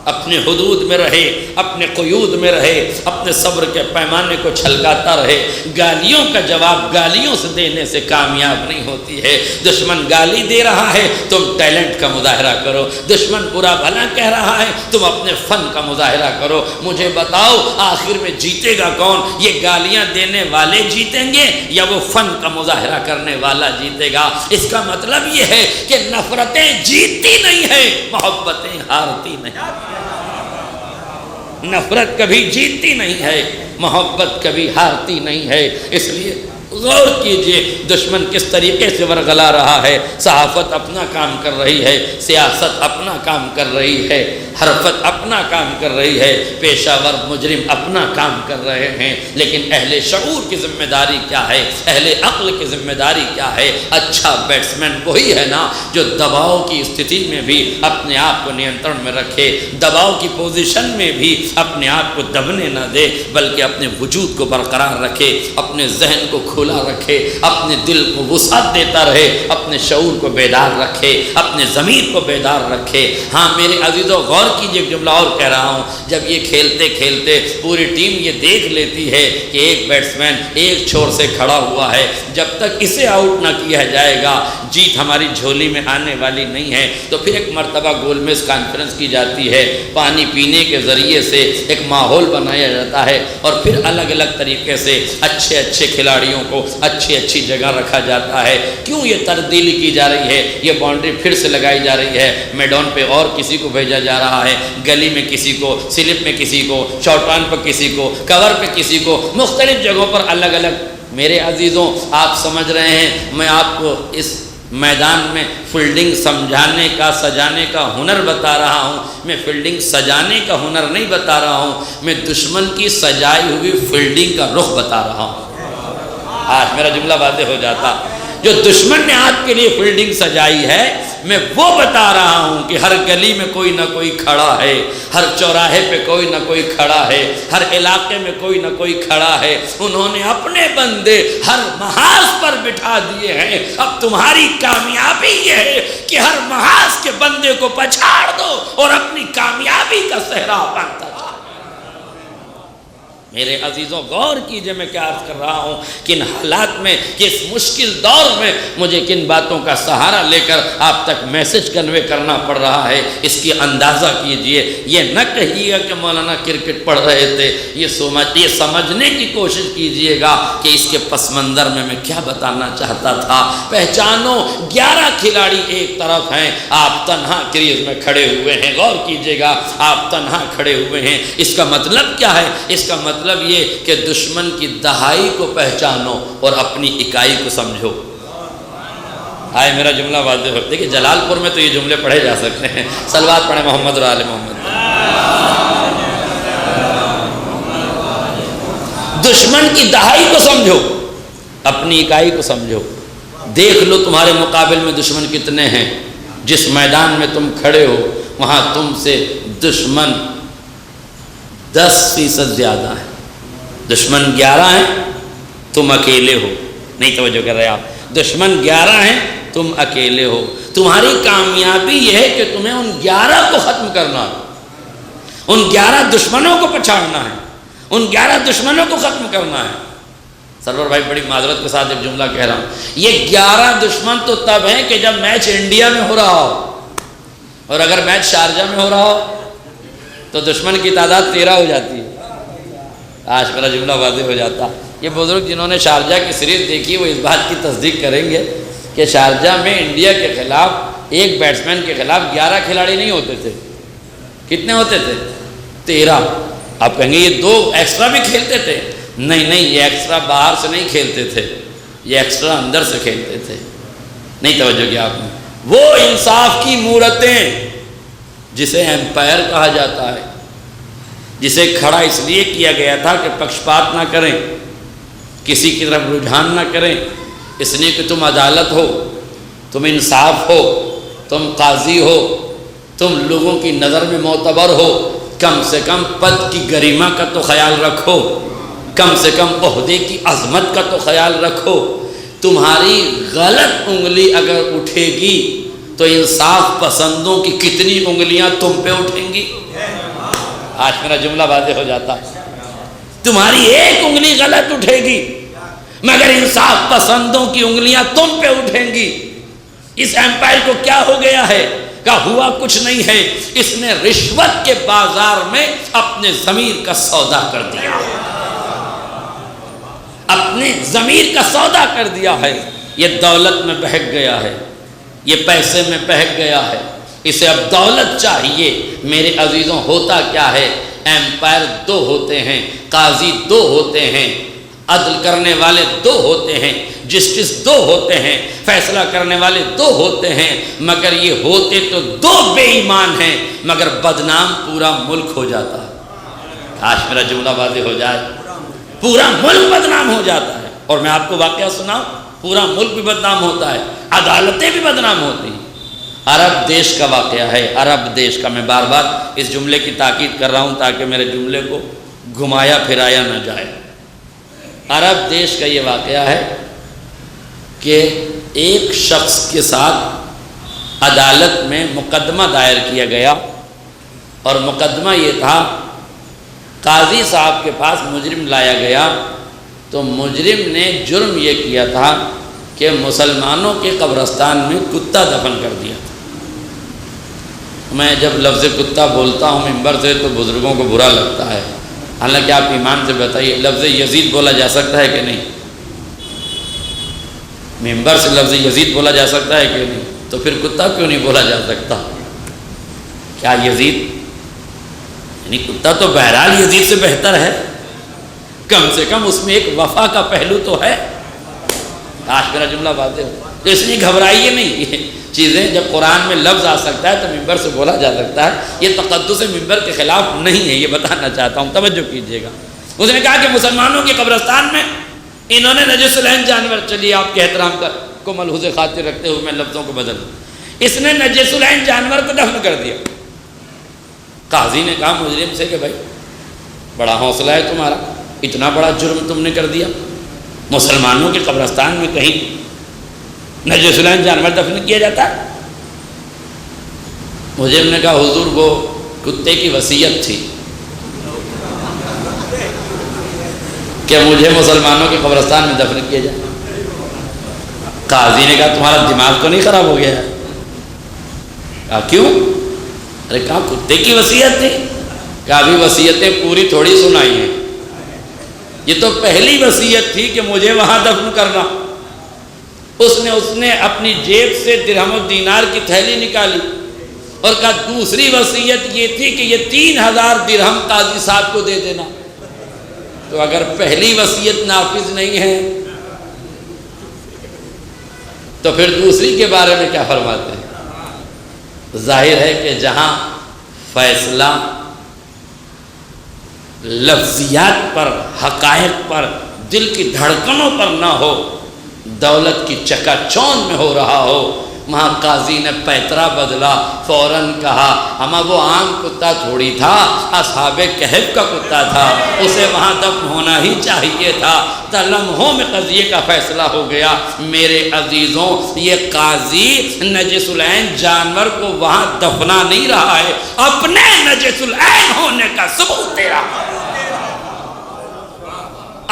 اپنے حدود میں رہے، اپنے قیود میں رہے، اپنے صبر کے پیمانے کو چھلکاتا رہے۔ گالیوں کا جواب گالیوں سے دینے سے کامیاب نہیں ہوتی ہے۔ دشمن گالی دے رہا ہے، تم ٹیلنٹ کا مظاہرہ کرو۔ دشمن برا بھلا کہہ رہا ہے، تم اپنے فن کا مظاہرہ کرو۔ مجھے بتاؤ آخر میں جیتے گا کون؟ یہ گالیاں دینے والے جیتیں گے یا وہ فن کا مظاہرہ کرنے والا جیتے گا؟ اس کا مطلب یہ ہے کہ نفرتیں جیتتی نہیں ہیں، محبتیں ہارتی نہیں۔ نفرت کبھی جیتتی نہیں ہے، محبت کبھی ہارتی نہیں ہے۔ اس لیے غور کیجئے دشمن کس طریقے سے ورغلا رہا ہے۔ صحافت اپنا کام کر رہی ہے، سیاست اپنا کام کر رہی ہے، حرفت اپنا کام کر رہی ہے، پیشہ ور مجرم اپنا کام کر رہے ہیں، لیکن اہل شعور کی ذمہ داری کیا ہے؟ اہل عقل کی ذمہ داری کیا ہے؟ اچھا بیٹسمین وہی ہے نا جو دباؤ کی استھتی میں بھی اپنے آپ کو نینترن میں رکھے، دباؤ کی پوزیشن میں بھی اپنے آپ کو دبنے نہ دے، بلکہ اپنے وجود کو برقرار رکھے، اپنے ذہن کو کھلا رکھے، اپنے دل کو وسعت دیتا رہے، اپنے شعور کو بیدار رکھے، اپنے ضمیر کو بیدار رکھے۔ ہاں میرے عزیزو غور کیجئے، ایک جملہ اور کہہ رہا ہوں، جب یہ کھیلتے کھیلتے پوری ٹیم یہ دیکھ لیتی ہے کہ ایک بیٹسمین ایک چھوڑ سے کھڑا ہوا ہے، جب تک اسے آؤٹ نہ کیا جائے گا جیت ہماری جھولی میں آنے والی نہیں ہے، تو پھر ایک مرتبہ گول میز کانفرنس کی جاتی ہے، پانی پینے کے ذریعے سے ایک ماحول بنایا جاتا ہے، اور پھر الگ الگ طریقے سے اچھے اچھے کھلاڑیوں کو اچھی اچھی جگہ رکھا جاتا ہے۔ کیوں یہ تبدیلی کی جا رہی ہے؟ یہ باؤنڈری پھر سے لگائی جا رہی ہے، میدان پہ اور کسی کو بھیجا جا رہا ہے، گلی میں کسی کو، سلپ میں کسی کو، چوٹان پر کسی کو، کور پہ کسی کو، مختلف جگہوں پر الگ الگ۔ میرے عزیزوں آپ سمجھ رہے ہیں میں آپ کو اس میدان میں فیلڈنگ سمجھانے کا سجانے کا ہنر بتا رہا ہوں، میں فیلڈنگ سجانے کا ہنر نہیں بتا رہا ہوں، میں دشمن کی سجائی ہوئی فیلڈنگ کا رخ بتا رہا ہوں۔ آج میرا جملہ واضح ہو جاتا، جو دشمن نے آپ کے لیے فیلڈنگ سجائی ہے میں وہ بتا رہا ہوں کہ ہر گلی میں کوئی نہ کوئی کھڑا ہے، ہر چوراہے پہ کوئی نہ کوئی کھڑا ہے، ہر علاقے میں کوئی نہ کوئی کھڑا ہے، انہوں نے اپنے بندے ہر محاذ پر بٹھا دیے ہیں۔ اب تمہاری کامیابی یہ ہے کہ ہر محاذ کے بندے کو پچھاڑ دو اور اپنی کامیابی کا صحرا بنتا۔ میرے عزیزوں غور کیجئے میں کیا عرض کر رہا ہوں، کن حالات میں، کس مشکل دور میں مجھے کن باتوں کا سہارا لے کر آپ تک میسج کنوے کرنا پڑ رہا ہے، اس کی اندازہ کیجئے۔ یہ نہ کہیے گا کہ مولانا کرکٹ پڑھ رہے تھے، یہ سمجھنے کی کوشش کیجئے گا کہ اس کے پس منظر میں کیا بتانا چاہتا تھا۔ پہچانو 11 کھلاڑی ایک طرف ہیں، آپ تنہا کریز میں کھڑے ہوئے ہیں، غور کیجئے گا آپ تنہا کھڑے ہوئے ہیں۔ اس کا مطلب کیا ہے؟ اس کا مطلب یہ کہ دشمن کی دہائی کو پہچانو اور اپنی اکائی کو سمجھو۔ آئے میرا جملہ واضح ہو۔ دیکھیں جلال پور میں تو یہ جملے پڑھے جا سکتے ہیں، صلوات پڑھیں محمد اور آل محمد۔ دشمن کی دہائی کو سمجھو، اپنی اکائی کو سمجھو۔ دیکھ لو تمہارے مقابل میں دشمن کتنے ہیں، جس میدان میں تم کھڑے ہو وہاں تم سے دشمن 10% زیادہ ہے۔ دشمن 11 ہیں، تم اکیلے ہو۔ نہیں توجہ کر رہے آپ، دشمن 11 ہیں، تم اکیلے ہو۔ تمہاری کامیابی یہ ہے کہ تمہیں ان 11 کو ختم کرنا ہے، ان 11 دشمنوں کو پچھاڑنا ہے، ان 11 دشمنوں کو ختم کرنا ہے۔ سرور بھائی بڑی معذرت کے ساتھ ایک جملہ کہہ رہا ہوں، یہ 11 دشمن تو تب ہیں کہ جب میچ انڈیا میں ہو رہا ہو، اور اگر میچ شارجہ میں ہو رہا ہو تو دشمن کی تعداد 13 ہو جاتی ہے۔ آج میرا جملہ واضح ہو جاتا۔ یہ بزرگ جنہوں نے شارجہ کی سیریز دیکھی وہ اس بات کی تصدیق کریں گے کہ شارجہ میں انڈیا کے خلاف ایک بیٹسمین کے خلاف 11 کھلاڑی نہیں ہوتے تھے۔ کتنے ہوتے تھے؟ 13۔ آپ کہیں گے یہ 2 ایکسٹرا بھی کھیلتے تھے؟ نہیں، یہ ایکسٹرا باہر سے نہیں کھیلتے تھے، یہ ایکسٹرا اندر سے کھیلتے تھے۔ نہیں توجہ کیا آپ نے؟ وہ انصاف کی مورتیں جسے ایمپائر کہا جاتا ہے، جسے کھڑا اس لیے کیا گیا تھا کہ پکشپات نہ کریں، کسی کی طرف رجحان نہ کریں، اس لیے کہ تم عدالت ہو، تم انصاف ہو، تم قاضی ہو، تم لوگوں کی نظر میں معتبر ہو، کم سے کم پد کی گریما کا تو خیال رکھو، کم سے کم عہدے کی عظمت کا تو خیال رکھو۔ تمہاری غلط انگلی اگر اٹھے گی تو انصاف پسندوں کی کتنی انگلیاں تم پہ اٹھیں گی؟ آج میرا جملہ واضح ہو جاتا۔ تمہاری ایک انگلی غلط اٹھے گی مگر انصاف پسندوں کی انگلیاں تم پہ اٹھیں گی۔ اس ایمپائر کو کیا ہو گیا ہے؟ کہا ہوا کچھ نہیں ہے، اس نے رشوت کے بازار میں اپنے ضمیر کا سودا کر دیا، اپنے ضمیر کا سودا کر دیا ہے۔ یہ دولت میں بہک گیا ہے، یہ پیسے میں بہک گیا ہے، اسے اب دولت چاہیے۔ میرے عزیزوں ہوتا کیا ہے؟ ایمپائر دو ہوتے ہیں، قاضی دو ہوتے ہیں، عدل کرنے والے دو ہوتے ہیں، جسٹس دو ہوتے ہیں، فیصلہ کرنے والے دو ہوتے ہیں، مگر یہ ہوتے تو دو بے ایمان ہیں مگر بدنام پورا ملک ہو جاتا ہے۔ آج میرا جملہ واضح ہو جائے، پورا ملک بدنام ہو جاتا ہے۔ اور میں آپ کو واقعہ سناؤں، پورا ملک بھی بدنام ہوتا ہے، عدالتیں بھی بدنام ہوتی ہیں۔ عرب دیش کا واقعہ ہے، عرب دیش کا۔ میں بار بار اس جملے کی تاکید کر رہا ہوں تاکہ میرے جملے کو گھمایا پھرایا نہ جائے۔ عرب دیش کا یہ واقعہ ہے کہ ایک شخص کے ساتھ عدالت میں مقدمہ دائر کیا گیا، اور مقدمہ یہ تھا، قاضی صاحب کے پاس مجرم لایا گیا تو مجرم نے جرم یہ کیا تھا کہ مسلمانوں کے قبرستان میں کتا دفن کر دیا تھا۔ میں جب لفظ کتا بولتا ہوں منبر سے تو بزرگوں کو برا لگتا ہے، حالانکہ آپ ایمان سے بتائیے لفظ یزید بولا جا سکتا ہے کہ نہیں؟ منبر سے لفظ یزید بولا جا سکتا ہے کہ نہیں؟ تو پھر کتا کیوں نہیں بولا جا سکتا؟ کیا یزید یعنی کتا تو بہرحال یزید سے بہتر ہے، کم سے کم اس میں ایک وفا کا پہلو تو ہے۔ آج میرا جملہ واضح ہو تو اس لیے گھبرائیے نہیں، یہ چیزیں جب قرآن میں لفظ آ سکتا ہے تو منبر سے بولا جا سکتا ہے۔ یہ تقدس منبر کے خلاف نہیں ہے، یہ بتانا چاہتا ہوں، توجہ کیجیے گا۔ اس نے کہا کہ مسلمانوں کے قبرستان میں انہوں نے نجس العین جانور، چلیے آپ کے احترام کو ملحوظ خاطر رکھتے ہوئے میں لفظوں کو بدل دوں، اس نے نجس العین جانور کو دفن کر دیا۔ قاضی نے کہا مجرم سے کہ بھائی بڑا حوصلہ ہے تمہارا، اتنا بڑا جرم تم نے کر دیا، مسلمانوں کے قبرستان میں کہیں نجس العین جانور دفن کیا جاتا ہے؟ مجرم نے کہا حضور وہ کتے کی وصیت تھی کہ مجھے مسلمانوں کے قبرستان میں دفن کیا جائے۔ قاضی نے کہا تمہارا دماغ تو نہیں خراب ہو گیا ہے؟ کہا کیوں؟ ارے کہا کتے کی وصیت تھی۔ کہا ابھی وصیتیں پوری تھوڑی سنائی ہیں، یہ تو پہلی وصیت تھی کہ مجھے وہاں دفن کرنا۔ اس نے اپنی جیب سے درہم و دینار کی تھیلی نکالی اور کہا دوسری وصیت یہ تھی کہ یہ 3000 درہم قاضی صاحب کو دے دینا۔ تو اگر پہلی وصیت نافذ نہیں ہے تو پھر دوسری کے بارے میں کیا فرماتے ہیں؟ ظاہر ہے کہ جہاں فیصلہ لفظیات پر، حقائق پر، دل کی دھڑکنوں پر نہ ہو، دولت کی چکا چوند میں ہو رہا ہو، وہاں قاضی نے پیترا بدلا، فوراً کہا ہمیں وہ عام کتا تھوڑی تھا، اصحاب کہف کا کتا تھا، اسے وہاں دفن ہونا ہی چاہیے تھا۔ لمحوں میں قضیے کا فیصلہ ہو گیا۔ میرے عزیزوں یہ قاضی نجس العین جانور کو وہاں دفنا نہیں رہا ہے، اپنے نجس العین ہونے کا ثبوت دے رہا ہے،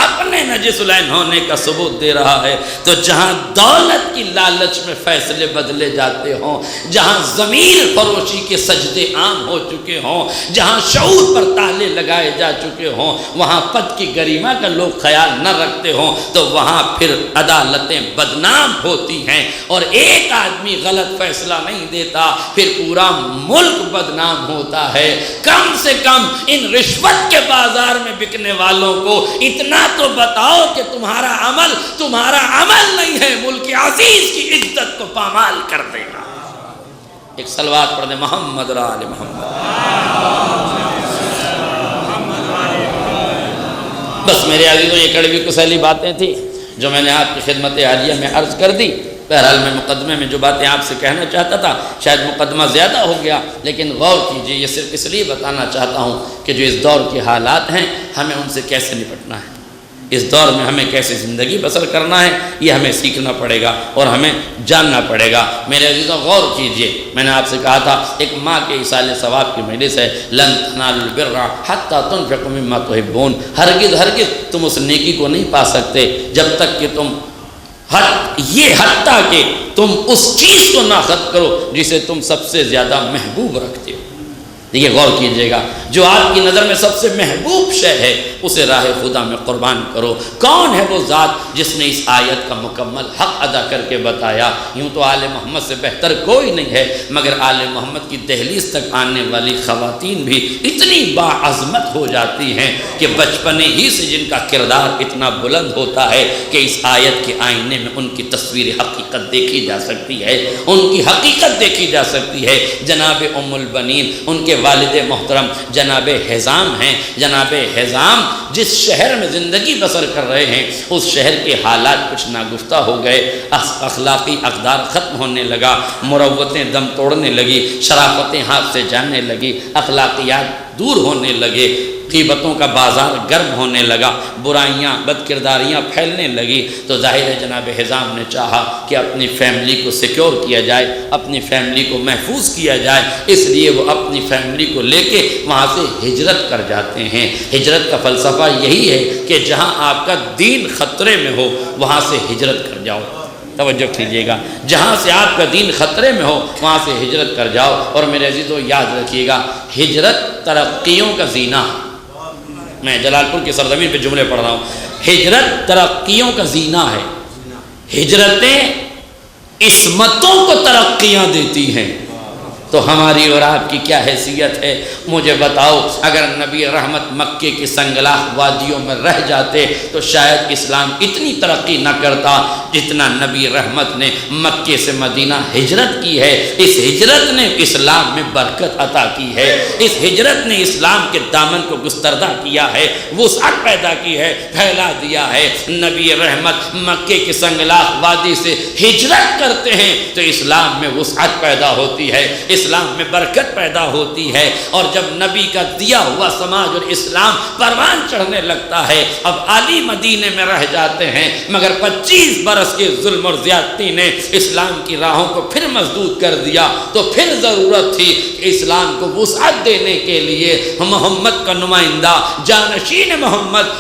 اپنے نجس العین ہونے کا ثبوت دے رہا ہے۔ تو جہاں دولت کی لالچ میں فیصلے بدلے جاتے ہوں، جہاں ضمیر فروشی کے سجدے عام ہو چکے ہوں، جہاں شعور پر تالے لگائے جا چکے ہوں، وہاں پد کی گریما کا لوگ خیال نہ رکھتے ہوں تو وہاں پھر عدالتیں بدنام ہوتی ہیں، اور ایک آدمی غلط فیصلہ نہیں دیتا پھر پورا ملک بدنام ہوتا ہے۔ کم سے کم ان رشوت کے بازار میں بکنے والوں کو اتنا تو بتاؤ کہ تمہارا عمل نہیں ہے، ملک عزیز کی عزت کو پامال کر دے گا۔ ایک صلوات پڑھ دیں محمد را آل محمد۔ بس میرے عزیزوں یہ کڑوی کسیلی باتیں تھیں جو میں نے آپ کی خدمت عالیہ میں عرض کر دی۔ بہرحال میں مقدمے میں جو باتیں آپ سے کہنا چاہتا تھا شاید مقدمہ زیادہ ہو گیا، لیکن غور کیجئے، یہ صرف اس لیے بتانا چاہتا ہوں کہ جو اس دور کے حالات ہیں ہمیں ان سے کیسے نپٹنا ہے، اس دور میں ہمیں کیسے زندگی بسر کرنا ہے، یہ ہمیں سیکھنا پڑے گا اور ہمیں جاننا پڑے گا۔ میرے عزیزوں غور کیجئے، میں نے آپ سے کہا تھا ایک ماں کے ایصال ثواب کی مجلس ہے، لن تنالوا البر حتی تنفقوا مما تحبون، ہرگز تم اس نیکی کو نہیں پا سکتے جب تک کہ تم حتیٰ کہ تم اس چیز کو نہ خرچ کرو جسے تم سب سے زیادہ محبوب رکھتے ہو۔ دیکھیے غور کیجئے گا، جو آپ کی نظر میں سب سے محبوب شے ہے اسے راہ خدا میں قربان کرو۔ کون ہے وہ ذات جس نے اس آیت کا مکمل حق ادا کر کے بتایا؟ یوں تو آل محمد سے بہتر کوئی نہیں ہے، مگر آل محمد کی دہلیز تک آنے والی خواتین بھی اتنی باعظمت ہو جاتی ہیں کہ بچپنے ہی سے جن کا کردار اتنا بلند ہوتا ہے کہ اس آیت کے آئینے میں ان کی تصویر حقیقت دیکھی جا سکتی ہے، ان کی حقیقت دیکھی جا سکتی ہے۔ جناب ام البنین ان کے والد محترم جناب حزام ہیں۔ جناب حزام جس شہر میں زندگی بسر کر رہے ہیں اس شہر کے حالات کچھ ناگفتہ ہو گئے، اخلاقی اقدار ختم ہونے لگا، مروتیں دم توڑنے لگی، شرافتیں ہاتھ سے جانے لگی، اخلاقیات دور ہونے لگے، غیبتوں کا بازار گرم ہونے لگا، برائیاں بد کرداریاں پھیلنے لگی۔ تو ظاہر ہے جناب حزام نے چاہا کہ اپنی فیملی کو سیکیور کیا جائے، اپنی فیملی کو محفوظ کیا جائے، اس لیے وہ اپنی فیملی کو لے کے وہاں سے ہجرت کر جاتے ہیں۔ ہجرت کا فلسفہ یہی ہے کہ جہاں آپ کا دین خطرے میں ہو وہاں سے ہجرت کر جاؤ۔ توجہ کیجیے گا، جہاں سے آپ کا دین خطرے میں ہو وہاں سے ہجرت کر جاؤ۔ اور میرے عزیزو یاد رکھیے گا، ہجرت ترقیوں کا زینہ، میں جلال پور کی سرزمین پہ جملے پڑھ رہا ہوں، ہجرت ترقیوں کا زینہ ہے۔ ہجرتیں عصمتوں کو ترقیاں دیتی ہیں۔ تو ہماری اور آپ کی کیا حیثیت ہے؟ مجھے بتاؤ، اگر نبی رحمت مکے کی سنگلاخ وادیوں میں رہ جاتے تو شاید اسلام اتنی ترقی نہ کرتا جتنا نبی رحمت نے مکے سے مدینہ ہجرت کی ہے۔ اس ہجرت نے اسلام میں برکت عطا کی ہے، اس ہجرت نے اسلام کے دامن کو گستردہ کیا ہے، وسعت پیدا کی ہے، پھیلا دیا ہے۔ نبی رحمت مکے کی سنگلاخ وادی سے ہجرت کرتے ہیں تو اسلام میں وسعت پیدا ہوتی ہے، اسلام میں برکت پیدا ہوتی ہے۔ اور جب نبی کا دیا ہوا سماج اور اسلام پروان چڑھنے لگتا ہے، اب علی مدینے میں رہ جاتے ہیں، مگر 25 برس کے ظلم اور زیادتی نے اسلام کی راہوں کو پھر مسدود کر دیا، تو پھر ضرورت تھی کہ اسلام کو وسعت دینے کے لیے محمد کا نمائندہ جانشین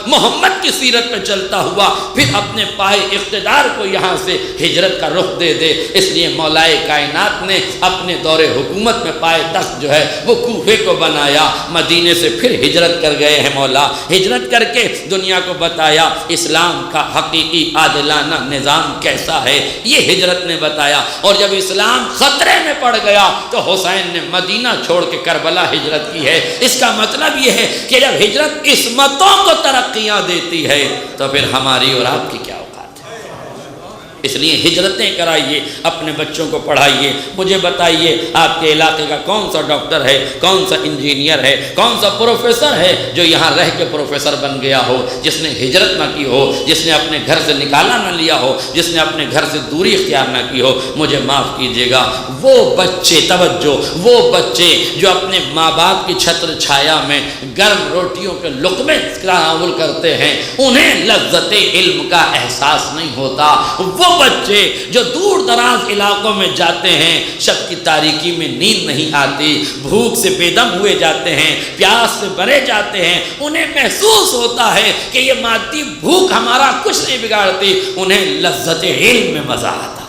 محمد کی سیرت پہ چلتا ہوا پھر اپنے پائے اقتدار کو یہاں سے ہجرت کا رخ دے دے۔ اس لیے مولائے کائنات نے اپنے دور حکومت میں پائے تخت جو ہے وہ کوفے کو بنایا، مدینے سے پھر ہجرت کر گئے ہیں مولا، ہجرت کر کے دنیا کو بتایا اسلام کا حقیقی عادلانہ نظام کیسا ہے، یہ ہجرت نے بتایا۔ اور جب اسلام خطرے میں پڑ گیا تو حسین نے مدینہ چھوڑ کے کربلا ہجرت کی ہے۔ اس کا مطلب یہ ہے کہ جب ہجرت عصمتوں کو ترقیاں دیتی ہے تو پھر ہماری اور آپ کی کیا ہوگا؟ اس لیے ہجرتیں کرائیے، اپنے بچوں کو پڑھائیے۔ مجھے بتائیے آپ کے علاقے کا کون سا ڈاکٹر ہے، کون سا انجینئر ہے، کون سا پروفیسر ہے جو یہاں رہ کے پروفیسر بن گیا ہو، جس نے ہجرت نہ کی ہو، جس نے اپنے گھر سے نکالا نہ لیا ہو، جس نے اپنے گھر سے دوری اختیار نہ کی ہو؟ مجھے معاف کیجیے گا، وہ بچے، توجہ، وہ بچے جو اپنے ماں باپ کی چھتر چھایا میں گرم روٹیوں کے لقمے تناول کرتے ہیں، انہیں لذت علم کا احساس نہیں ہوتا۔ وہ بچے جو دور دراز علاقوں میں جاتے ہیں، شب کی تاریکی میں نیند نہیں آتی، بھوک سے بے دم ہوئے جاتے ہیں، پیاس سے بھرے جاتے ہیں، انہیں محسوس ہوتا ہے کہ یہ مادی بھوک ہمارا کچھ نہیں بگاڑتی، انہیں لذت علم میں مزہ آتا ہے۔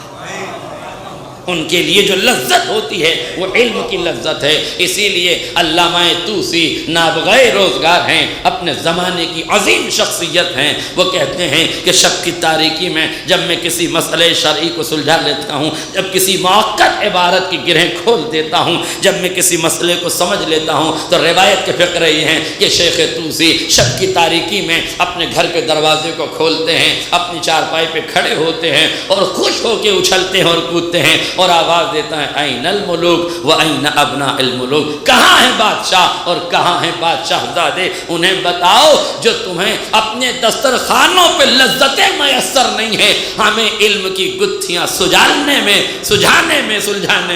ان کے لیے جو لذت ہوتی ہے وہ علم کی لذت ہے۔ اسی لیے علامہ طوسی نابغہ روزگار ہیں، اپنے زمانے کی عظیم شخصیت ہیں۔ وہ کہتے ہیں کہ شب کی تاریکی میں جب میں کسی مسئلے شرعی کو سلجھا لیتا ہوں، جب کسی موقت عبارت کی گرہیں کھول دیتا ہوں، جب میں کسی مسئلے کو سمجھ لیتا ہوں، تو روایت کے فقرے یہ ہیں کہ شیخ طوسی شب کی تاریکی میں اپنے گھر کے دروازے کو کھولتے ہیں، اپنی چارپائی پہ کھڑے ہوتے ہیں اور خوش ہو کے اچھلتے ہیں اور کودتے ہیں اور آواز دیتا ہے این الملوک و این ابناء الملوک، کہاں ہیں بادشاہ اور کہاں ہیں بادشاہ زادے؟ انہیں بتاؤ جو تمہیں اپنے دسترخوانوں پہ لذتیں میسر نہیں ہیں، ہمیں علم کی گتھیاں سلجھانے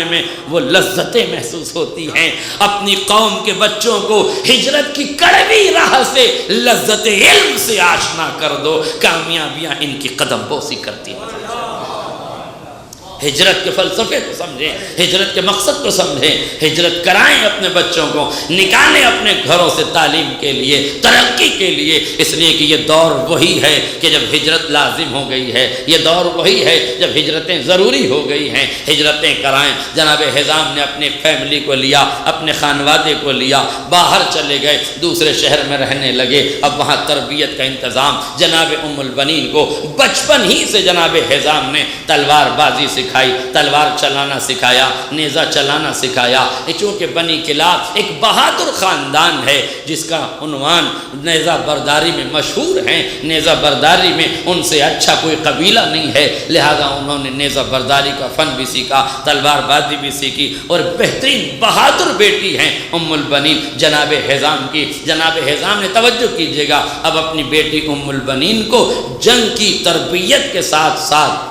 میں وہ لذتیں محسوس ہوتی ہیں۔ اپنی قوم کے بچوں کو ہجرت کی کڑوی راہ سے لذت علم سے آشنا کر دو، کامیابیاں ان کی قدم بوسی کرتی ہیں۔ ہجرت کے فلسفے کو سمجھیں، ہجرت کے مقصد کو سمجھیں، ہجرت کرائیں اپنے بچوں کو، نکالیں اپنے گھروں سے تعلیم کے لیے، ترقی کے لیے، اس لیے کہ یہ دور وہی ہے کہ جب ہجرت لازم ہو گئی ہے، یہ دور وہی ہے جب ہجرتیں ضروری ہو گئی ہیں۔ ہجرتیں کرائیں۔ جناب حزام نے اپنی فیملی کو لیا، اپنے خانوادے کو لیا، باہر چلے گئے، دوسرے شہر میں رہنے لگے، اب وہاں تربیت کا انتظام۔ جناب ام البنین کو بچپن ہی سے جناب حزام نے تلوار بازی سکھائی، تلوار چلانا سکھایا، نیزہ چلانا سکھایا۔ چونکہ بنی کلاب ایک بہادر خاندان ہے جس کا عنوان نیزہ برداری میں مشہور ہیں، نیزہ برداری میں ان سے اچھا کوئی قبیلہ نہیں ہے، لہذا انہوں نے نیزہ برداری کا فن بھی سیکھا، تلوار بازی بھی سیکھی، اور بہترین بہادر بیٹی ہیں ام البنین جناب حزام کی۔ جناب حزام نے، توجہ کیجیے گا، اب اپنی بیٹی ام البنین کو جنگ کی تربیت کے ساتھ ساتھ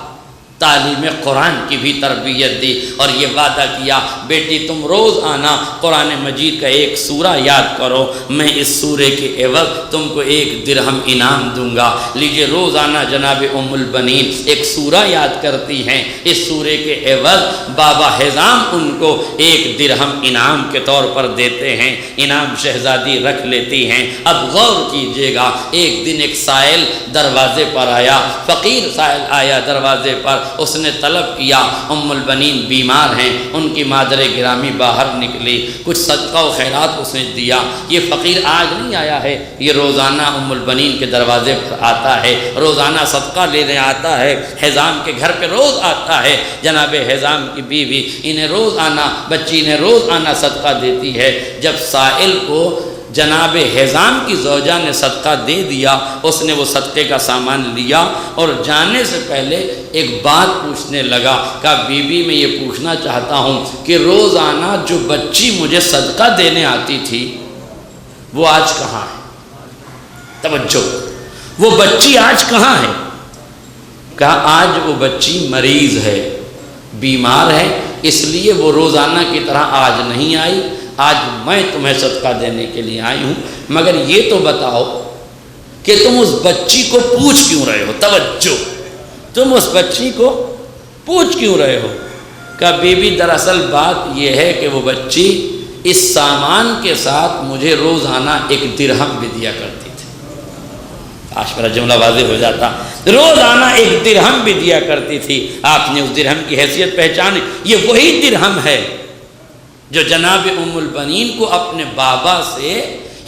تعلیم قرآن کی بھی تربیت دی، اور یہ وعدہ کیا بیٹی تم روز آنا قرآن مجید کا ایک سورہ یاد کرو، میں اس سورے کے عوض تم کو 1 درہم انعام دوں گا۔ لیجئے روزانہ جناب ام البنین ایک سورہ یاد کرتی ہیں، اس سورے کے عوض بابا حزام ان کو 1 درہم انعام کے طور پر دیتے ہیں، انعام شہزادی رکھ لیتی ہیں۔ اب غور کیجئے گا، ایک دن ایک سائل دروازے پر آیا، فقیر سائل آیا دروازے پر، اس نے طلب کیا ام البنین بیمار ہیں، ان کی مادر گرامی باہر نکلی، کچھ صدقہ و خیرات اس نے دیا۔ یہ فقیر آج نہیں آیا ہے، یہ روزانہ ام البنین کے دروازے پر آتا ہے، روزانہ صدقہ لینے آتا ہے، حزام کے گھر پہ روز آتا ہے۔ جناب حزام کی بیوی انہیں روز آنا، بچی انہیں روز آنا صدقہ دیتی ہے۔ جب سائل کو جناب حزام کی زوجہ نے صدقہ دے دیا، اس نے وہ صدقے کا سامان لیا اور جانے سے پہلے ایک بات پوچھنے لگا، کہا بی بی میں یہ پوچھنا چاہتا ہوں کہ روزانہ جو بچی مجھے صدقہ دینے آتی تھی وہ آج کہاں ہے؟ توجہ، وہ بچی آج کہاں ہے؟ کہا آج وہ بچی مریض ہے، بیمار ہے، اس لیے وہ روزانہ کی طرح آج نہیں آئی، آج میں تمہیں صدقہ دینے کے لیے آئی ہوں، مگر یہ تو بتاؤ کہ تم اس بچی کو پوچھ کیوں رہے ہو؟ توجہ، تم اس بچی کو پوچھ کیوں رہے ہو؟ کہ بی بی دراصل بات یہ ہے کہ وہ بچی اس سامان کے ساتھ مجھے روزانہ 1 درہم بھی دیا کرتی تھی۔ آج میرا جملہ واضح ہو جاتا، روزانہ 1 درہم بھی دیا کرتی تھی۔ آپ نے اس درہم کی حیثیت پہچانی، یہ وہی درہم ہے جو جناب ام البنین کو اپنے بابا سے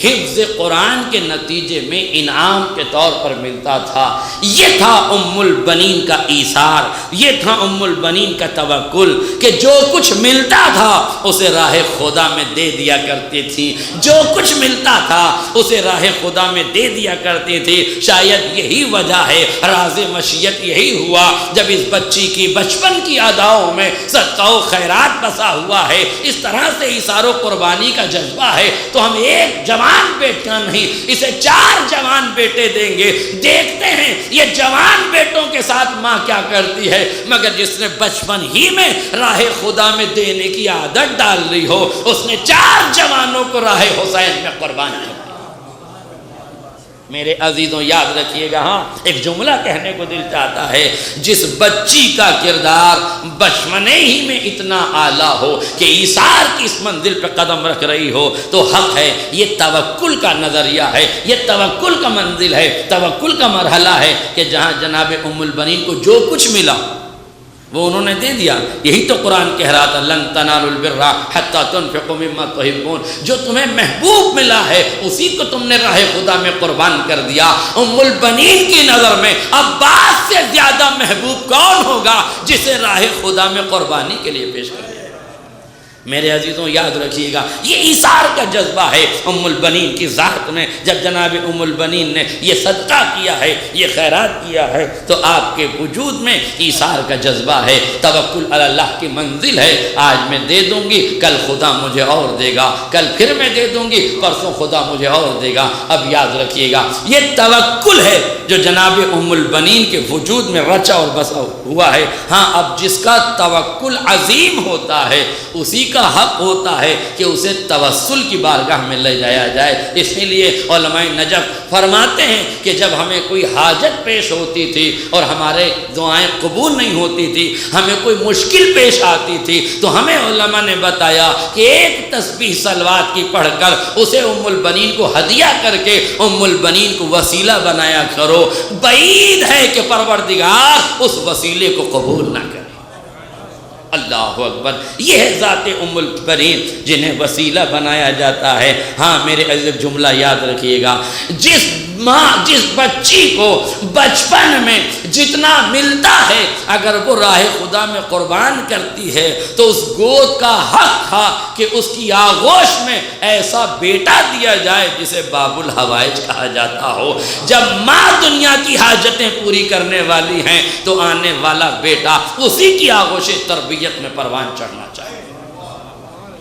حفظ قرآن کے نتیجے میں انعام کے طور پر ملتا تھا۔ یہ تھا ام البنین کا ایثار، یہ تھا ام البنین کا توکل کہ جو کچھ ملتا تھا اسے راہ خدا میں دے دیا کرتی تھی، جو کچھ ملتا تھا اسے راہ خدا میں دے دیا کرتی تھی۔ شاید یہی وجہ ہے، راز مشیت یہی ہوا جب اس بچی کی بچپن کی اداؤں میں صدقہ و خیرات بسا ہوا ہے، اس طرح سے ایثار و قربانی کا جذبہ ہے، تو ہم ایک جوان بیٹا نہیں، اسے 4 جوان بیٹے دیں گے۔ دیکھتے ہیں یہ جوان بیٹوں کے ساتھ ماں کیا کرتی ہے، مگر جس نے بچپن ہی میں راہ خدا میں دینے کی عادت ڈال لی ہو، اس نے 4 جوانوں کو راہ حسین میں قربان کر دیا۔ میرے عزیزوں یاد رکھیے گا، ہاں ایک جملہ کہنے کو دل چاہتا ہے، جس بچی کا کردار بچپنے ہی میں اتنا اعلیٰ ہو کہ ایثار کی اس منزل پہ قدم رکھ رہی ہو تو حق ہے، یہ توکل کا نظریہ ہے، یہ توکل کا منزل ہے، توکل کا مرحلہ ہے کہ جہاں جناب ام البنین کو جو کچھ ملا وہ انہوں نے دے دیا۔ یہی تو قرآن کہہ رہا تھا، لن تنالوا البر حتی تنفقوا مما تحبون، جو تمہیں محبوب ملا ہے اسی کو تم نے راہ خدا میں قربان کر دیا۔ ام البنین کی نظر میں عباس سے زیادہ محبوب کون ہوگا جسے راہ خدا میں قربانی کے لیے پیش کر دیا۔ میرے عزیزوں یاد رکھیے گا، یہ ایثار کا جذبہ ہے ام البنین کی ذات میں۔ جب جناب ام البنین نے یہ صدقہ کیا ہے، یہ خیرات کیا ہے، تو آپ کے وجود میں ایثار کا جذبہ ہے، توکل علی اللہ کی منزل ہے۔ آج میں دے دوں گی، کل خدا مجھے اور دے گا، کل پھر میں دے دوں گی، پرسوں خدا مجھے اور دے گا۔ اب یاد رکھیے گا، یہ توکل ہے جو جناب ام البنین کے وجود میں رچا اور بسا ہوا ہے۔ ہاں، اب جس کا توکل عظیم ہوتا ہے اسی کا حق ہوتا ہے کہ اسے توسل کی بارگاہ میں لے جایا جائے۔ اسی لیے علماء نجف فرماتے ہیں کہ جب ہمیں کوئی حاجت پیش ہوتی تھی اور ہمارے دعائیں قبول نہیں ہوتی تھی، ہمیں کوئی مشکل پیش آتی تھی، تو ہمیں علماء نے بتایا کہ ایک تسبیح صلوات کی پڑھ کر اسے ام البنین کو ہدیہ کر کے ام البنین کو وسیلہ بنایا کرو۔ بعید ہے کہ پروردگار اس وسیلے کو قبول نہ کرے۔ اللہ اکبر، یہ ہے ذات ام البنین جنہیں وسیلہ بنایا جاتا ہے۔ ہاں میرے عزیز، جملہ یاد رکھیے گا، جس ماں جس بچی کو بچپن میں جتنا ملتا ہے اگر وہ راہ خدا میں قربان کرتی ہے تو اس گود کا حق تھا کہ اس کی آغوش میں ایسا بیٹا دیا جائے جسے باب الحوائج کہا جاتا ہو۔ جب ماں دنیا کی حاجتیں پوری کرنے والی ہیں تو آنے والا بیٹا اسی کی آغوش تربیت میں پروان چڑھنا چاہیے۔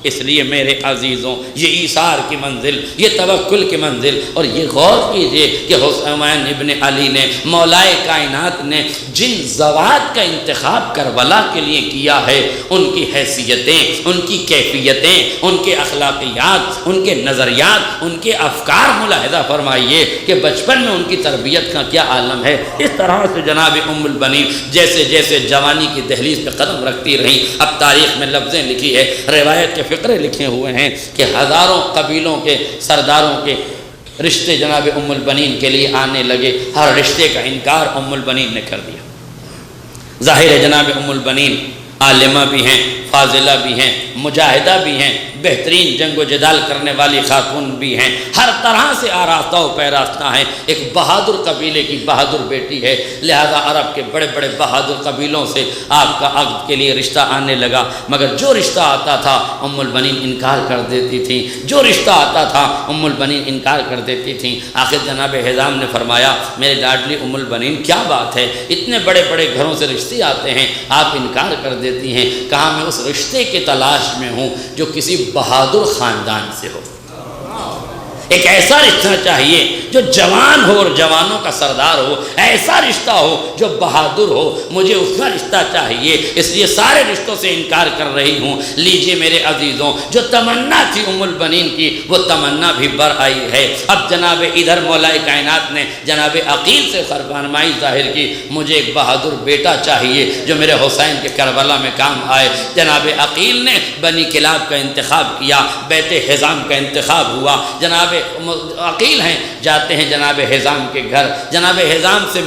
اس لیے میرے عزیزوں، یہ ایثار کی منزل، یہ توکل کی منزل، اور یہ غور کیجئے کہ حسین ابن علی نے، مولائے کائنات نے جن زوات کا انتخاب کربلا کے لیے کیا ہے، ان کی حیثیتیں، ان کی کیفیتیں، ان کے اخلاقیات، ان کے نظریات، ان کے افکار ملاحظہ فرمائیے کہ بچپن میں ان کی تربیت کا کیا عالم ہے۔ اس طرح سے جناب ام البنین جیسے جیسے جوانی کی دہلیز پہ قدم رکھتی رہیں، اب تاریخ میں لفظیں لکھی ہے، روایت کے فقرے لکھے ہوئے ہیں کہ ہزاروں قبیلوں کے سرداروں کے رشتے جناب ام البنین کے لیے آنے لگے، ہر رشتے کا انکار ام البنین نے کر دیا۔ ظاہر ہے جناب ام البنین عالمہ بھی ہیں، فاضلہ بھی ہیں، مجاہدہ بھی ہیں، بہترین جنگ و جدال کرنے والی خاتون بھی ہیں، ہر طرح سے آراستہ و پیراستہ ہیں، ایک بہادر قبیلے کی بہادر بیٹی ہے، لہذا عرب کے بڑے بڑے بہادر قبیلوں سے آپ کا عقد کے لیے رشتہ آنے لگا، مگر جو رشتہ آتا تھا ام البنین انکار کر دیتی تھیں، جو رشتہ آتا تھا ام البنین انکار کر دیتی تھیں۔ آخر جناب حزام نے فرمایا، میرے لاڈلی ام البنین کیا بات ہے، اتنے بڑے بڑے گھروں سے رشتے آتے ہیں، آپ انکار کر دیتی ہیں؟ کہا میں اس رشتے کی تلاش میں ہوں جو کسی بہادر خاندان سے ہو، ایک ایسا رشتہ چاہیے جو جوان ہو اور جوانوں کا سردار ہو، ایسا رشتہ ہو جو بہادر ہو، مجھے اس کا رشتہ چاہیے، اس لیے سارے رشتوں سے انکار کر رہی ہوں۔ لیجئے میرے عزیزوں، جو تمنا تھی ام البنین کی وہ تمنا بھی بر آئی ہے۔ اب جناب ادھر مولائے کائنات نے جناب عقیل سے فرمائی ظاہر کی، مجھے ایک بہادر بیٹا چاہیے جو میرے حسین کے کربلا میں کام آئے۔ جناب عقیل نے بنی کلاب کا انتخاب کیا، بیت حزام کا انتخاب ہوا، جناب عقیل ہیں جاتے ہیں جناب حزام کے گھر، جناب حزام سے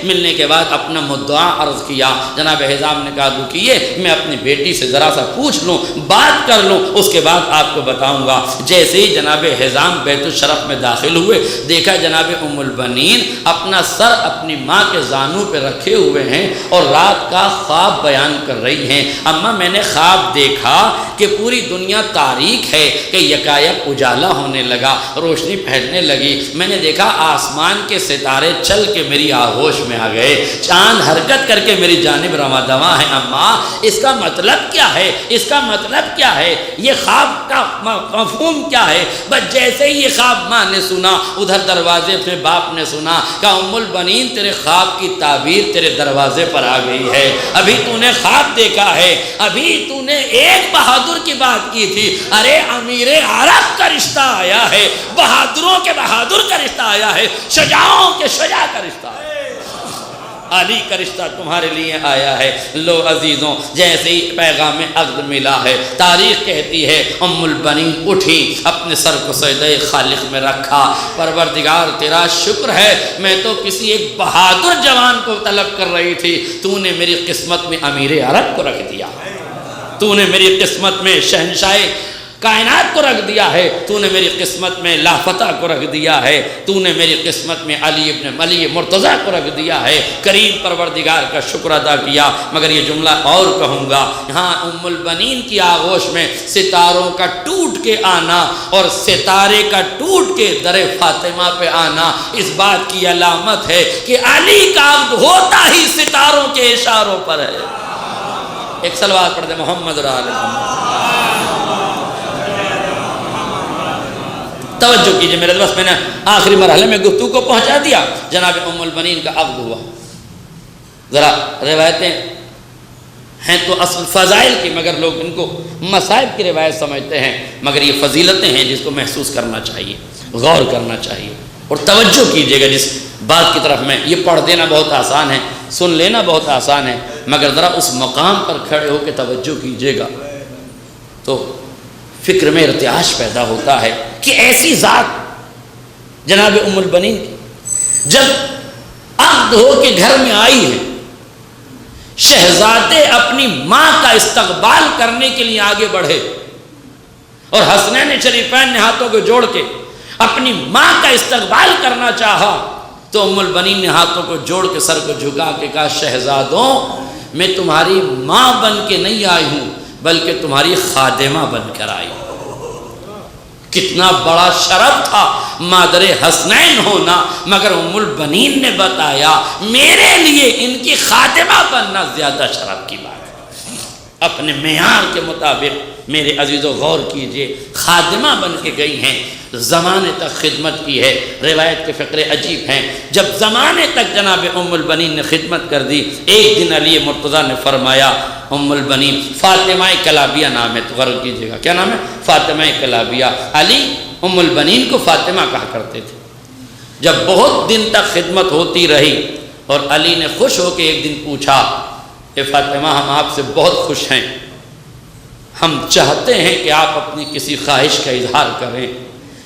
ملنے کے بعد اپنا مدعا عرض کیا۔ جناب حزام نے کہا رکیے، میں اپنی بیٹی سے ذرا سا پوچھ لوں، بات کر لوں، اس کے بعد آپ کو بتاؤں گا۔ جیسے ہی جناب حزام بیت الشرف میں داخل ہوئے، دیکھا جناب ام البنین اپنا سر اپنی ماں کے زانوں پہ رکھے ہوئے ہیں اور رات کا خواب بیان کر رہی ہیں۔ اماں میں نے خواب دیکھا کہ پوری دنیا تاریک ہے کہ یکایک اجالا ہونے لگا، روشنی پھیلنے لگی، میں نے دیکھا آسمان کے ستارے چل کے میری آغوش میں آ گئے، چاند حرکت کر کے میری جانب رواں دواں ہے۔ اماں اس کا مطلب کیا ہے، اس کا مطلب کیا ہے، یہ خواب کا مفہوم کیا ہے؟ بس جیسے ہی یہ خواب ماں نے سنا، ادھر دروازے پہ باپ نے سنا، کہا ام البنین تیرے خواب کی تعبیر تیرے دروازے پر آ گئی ہے، ابھی تو نے خواب دیکھا ہے، ابھی تو نے ایک بہادر کی بات کی تھی، ارے امیر عرب کا رشتہ آیا ہے، بہادروں کے بہادر کا رشتہ آیا ہے، شجاعوں کے شجاع کا رشتہ آیا ہے، علی کا رشتہ تمہارے لیے آیا ہے۔ لو عزیزوں، جیسے ہی پیغام عقد ملا ہے، تاریخ کہتی ہے ام البنین اٹھی، اپنے سر کو سجدہ خالق میں رکھا، پروردگار تیرا شکر ہے، میں تو کسی ایک بہادر جوان کو طلب کر رہی تھی، تو نے میری قسمت میں امیر عرب کو رکھ دیا، تو نے میری قسمت میں شہنشاہ کائنات کو رکھ دیا ہے، تو نے میری قسمت میں لافتہ کو رکھ دیا ہے، تو نے میری قسمت میں علی ابن علی مرتضیٰ کو رکھ دیا ہے۔ کریم پروردگار کا شکر ادا کیا۔ مگر یہ جملہ اور کہوں گا، یہاں ام البنین کی آغوش میں ستاروں کا ٹوٹ کے آنا اور ستارے کا ٹوٹ کے در فاطمہ پہ آنا اس بات کی علامت ہے کہ علی کا عقد ہوتا ہی ستاروں کے اشاروں پر ہے۔ ایک صلوات پڑھ دے محمد اور آل محمد۔ توجہ کیجئے میرے دوست، میں نے آخری مرحلے میں گفتگو کو پہنچا دیا۔ جناب ام البنین کا عقد ہوا۔ ذرا روایتیں ہیں تو اصل فضائل کی، مگر لوگ ان کو مصائب کی روایت سمجھتے ہیں، مگر یہ فضیلتیں ہیں جس کو محسوس کرنا چاہیے، غور کرنا چاہیے اور توجہ کیجئے گا جس بات کی طرف میں۔ یہ پڑھ دینا بہت آسان ہے، سن لینا بہت آسان ہے، مگر ذرا اس مقام پر کھڑے ہو کے توجہ کیجئے گا تو فکر میں ارتعاش پیدا ہوتا ہے کہ ایسی ذات جناب ام البنین کی جب عقد ہو کے گھر میں آئی ہے، شہزادے اپنی ماں کا استقبال کرنے کے لیے آگے بڑھے اور حسنین شریفین نے ہاتھوں کو جوڑ کے اپنی ماں کا استقبال کرنا چاہا تو ام البنین نے ہاتھوں کو جوڑ کے سر کو جھکا کے کہا، شہزادوں میں تمہاری ماں بن کے نہیں آئی ہوں بلکہ تمہاری خادمہ بن کر آئی ہوں۔ کتنا بڑا شرف تھا مادر حسنین ہونا، مگر ام البنین نے بتایا میرے لیے ان کی خادمہ بننا زیادہ شرف کی بات ہے۔ اپنے معیار کے مطابق میرے عزیزو غور کیجئے، خادمہ بن کے گئی ہیں، زمانے تک خدمت کی ہے۔ روایت کے فقرے عجیب ہیں، جب زمانے تک جناب ام البنین نے خدمت کر دی، ایک دن علی مرتضیٰ نے فرمایا، ام البنین فاطمہ کلابیہ نام ہے، تو غور کیجئے گا کیا نام ہے؟ فاطمہ کلابیہ۔ علی ام البنین کو فاطمہ کہا کرتے تھے۔ جب بہت دن تک خدمت ہوتی رہی اور علی نے خوش ہو کے ایک دن پوچھا کہ فاطمہ ہم آپ سے بہت خوش ہیں، ہم چاہتے ہیں کہ آپ اپنی کسی خواہش کا اظہار کریں،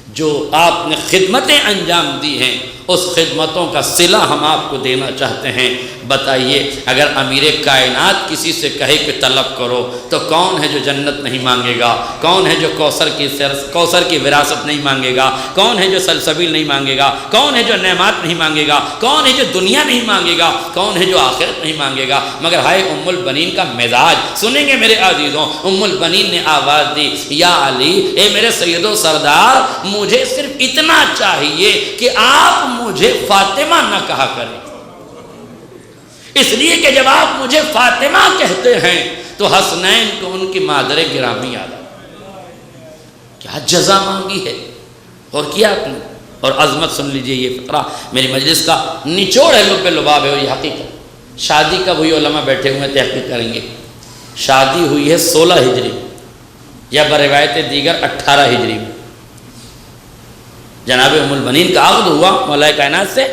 جو آپ نے خدمتیں انجام دی ہیں اس خدمتوں کا صلہ ہم آپ کو دینا چاہتے ہیں۔ بتائیے اگر امیر کائنات کسی سے کہے کہ طلب کرو تو کون ہے جو جنت نہیں مانگے گا؟ کون ہے جو کوثر کی وراثت نہیں مانگے گا؟ کون ہے جو سلسبیل نہیں مانگے گا؟ کون ہے جو نعمات نہیں مانگے گا؟ کون ہے جو دنیا نہیں مانگے گا؟ کون ہے جو آخرت نہیں مانگے گا؟ مگر ہائے ام البنین کا مزاج سنیں گے میرے عزیزوں۔ ام البنین نے آواز دی، یا علی، اے میرے سید و سردار، مجھے صرف اتنا چاہیے کہ آپ مجھے فاطمہ نہ کہا کریں، اس لیے کہ جب آپ مجھے فاطمہ کہتے ہیں تو حسنین کو ان کی مادر گرامی یاد آتی۔ کیا جزا مانگی ہے اور کیا آپ نے؟ اور عظمت سن لیجئے، یہ فقرہ میری مجلس کا نچوڑ ہے، لب لباب ہے، اور یہ حقیقت۔ شادی کب ہوئی علماء بیٹھے ہوئے تحقیق کریں گے۔ شادی ہوئی ہے 16 ہجری یا بروایت دیگر 18 ہجری میں۔ جناب ام البنین کا عقد ہوا مولا کائنات سے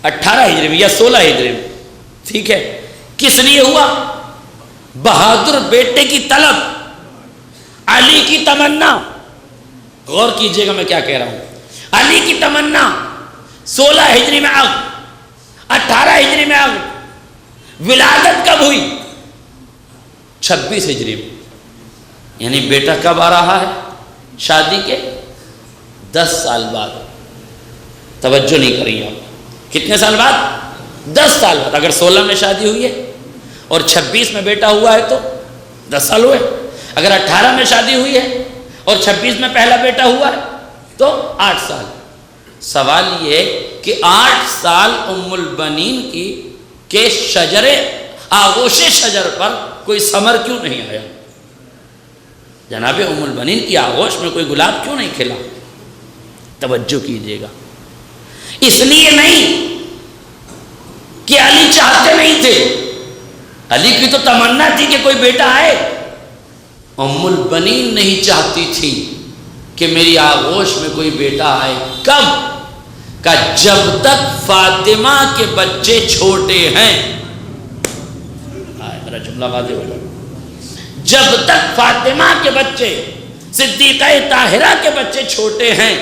18 ہجری میں یا 16 ہجری میں، ٹھیک ہے۔ کس لیے ہوا؟ بہادر بیٹے کی طلب، علی کی تمنا۔ غور کیجئے گا میں کیا کہہ رہا ہوں۔ علی کی تمنا، 16 ہجری میں عقد، 18 ہجری میں عقد۔ ولادت کب ہوئی؟ 26 ہجری میں، یعنی بیٹا کب آ رہا ہے؟ شادی کے 10 سال بعد۔ توجہ نہیں کری آپ، کتنے سال بعد؟ 10 سال بعد۔ اگر 16 میں شادی ہوئی ہے اور 26 میں بیٹا ہوا ہے تو 10 سال ہوئے۔ اگر 18 میں شادی ہوئی ہے اور 26 میں پہلا بیٹا ہوا ہے تو 8 سال۔ سوال یہ ہے کہ 8 سال ام البنین کی کہ آغوش شجر پر کوئی ثمر کیوں نہیں آیا؟ جناب ام البنین کی آغوش میں کوئی گلاب کیوں نہیں کھلا؟ توجہ کیجئے گا، اس لیے نہیں کہ علی چاہتے نہیں تھے، علی کی تو تمنا تھی کہ کوئی بیٹا آئے۔ ام البنین نہیں چاہتی تھی کہ میری آغوش میں کوئی بیٹا آئے۔ کب؟ کہ جب تک فاطمہ کے بچے چھوٹے ہیں۔ میرا جملہ واضح ہو جائے، جب تک فاطمہ کے بچے، صدیقہ طاہرہ کے بچے چھوٹے ہیں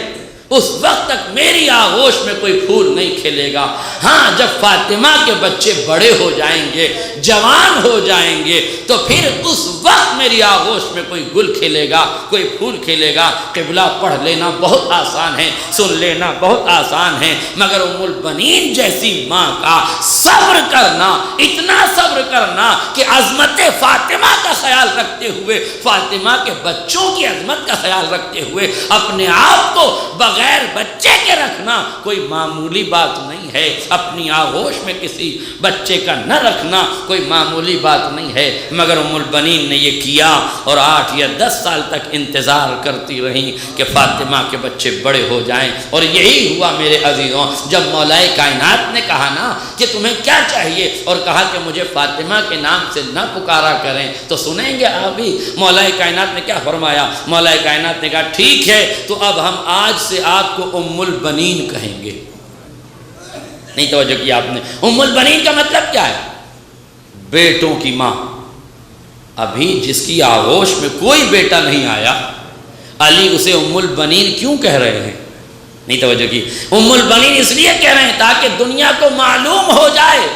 اس وقت تک میری آغوش میں کوئی پھول نہیں کھلے گا۔ ہاں جب فاطمہ کے بچے بڑے ہو جائیں گے، جوان ہو جائیں گے، تو پھر اس وقت میری آغوش میں کوئی گل کھلے گا، کوئی پھول کھلے گا۔ قبلہ پڑھ لینا بہت آسان ہے، سن لینا بہت آسان ہے، مگر ام البنین جیسی ماں کا صبر کرنا، اتنا صبر کرنا کہ عظمت فاطمہ کا خیال رکھتے ہوئے، فاطمہ کے بچوں کی عظمت کا خیال رکھتے ہوئے اپنے آپ کو بغیر بچے کے رکھنا کوئی معمولی بات نہیں ہے۔ اپنی آغوش میں کسی بچے کا نہ رکھنا کوئی معمولی بات نہیں ہے، مگر ام البنین نے یہ کیا اور 8 یا 10 سال تک انتظار کرتی رہیں کہ فاطمہ کے بچے بڑے ہو جائیں۔ اور یہی ہوا میرے عزیزوں، جب مولا کائنات نے کہا نا کہ تمہیں کیا چاہیے، اور کہا کہ مجھے فاطمہ کے نام سے نہ پکارا کریں، تو سنیں گے ابھی مولا کائنات نے کیا فرمایا؟ مولا کائنات نے کہا ٹھیک ہے، تو اب ہم آج سے آپ کو ام البنین کہیں گے۔ نہیں توجہ کیا آپ نے؟ ام البنین کا مطلب کیا ہے؟ بیٹوں کی ماں۔ ابھی جس کی آغوش میں کوئی بیٹا نہیں آیا، علی اسے ام البنین کیوں کہہ رہے ہیں؟ نہیں توجہ کی؟ ام البنین اس لیے کہہ رہے ہیں تاکہ دنیا کو معلوم ہو جائے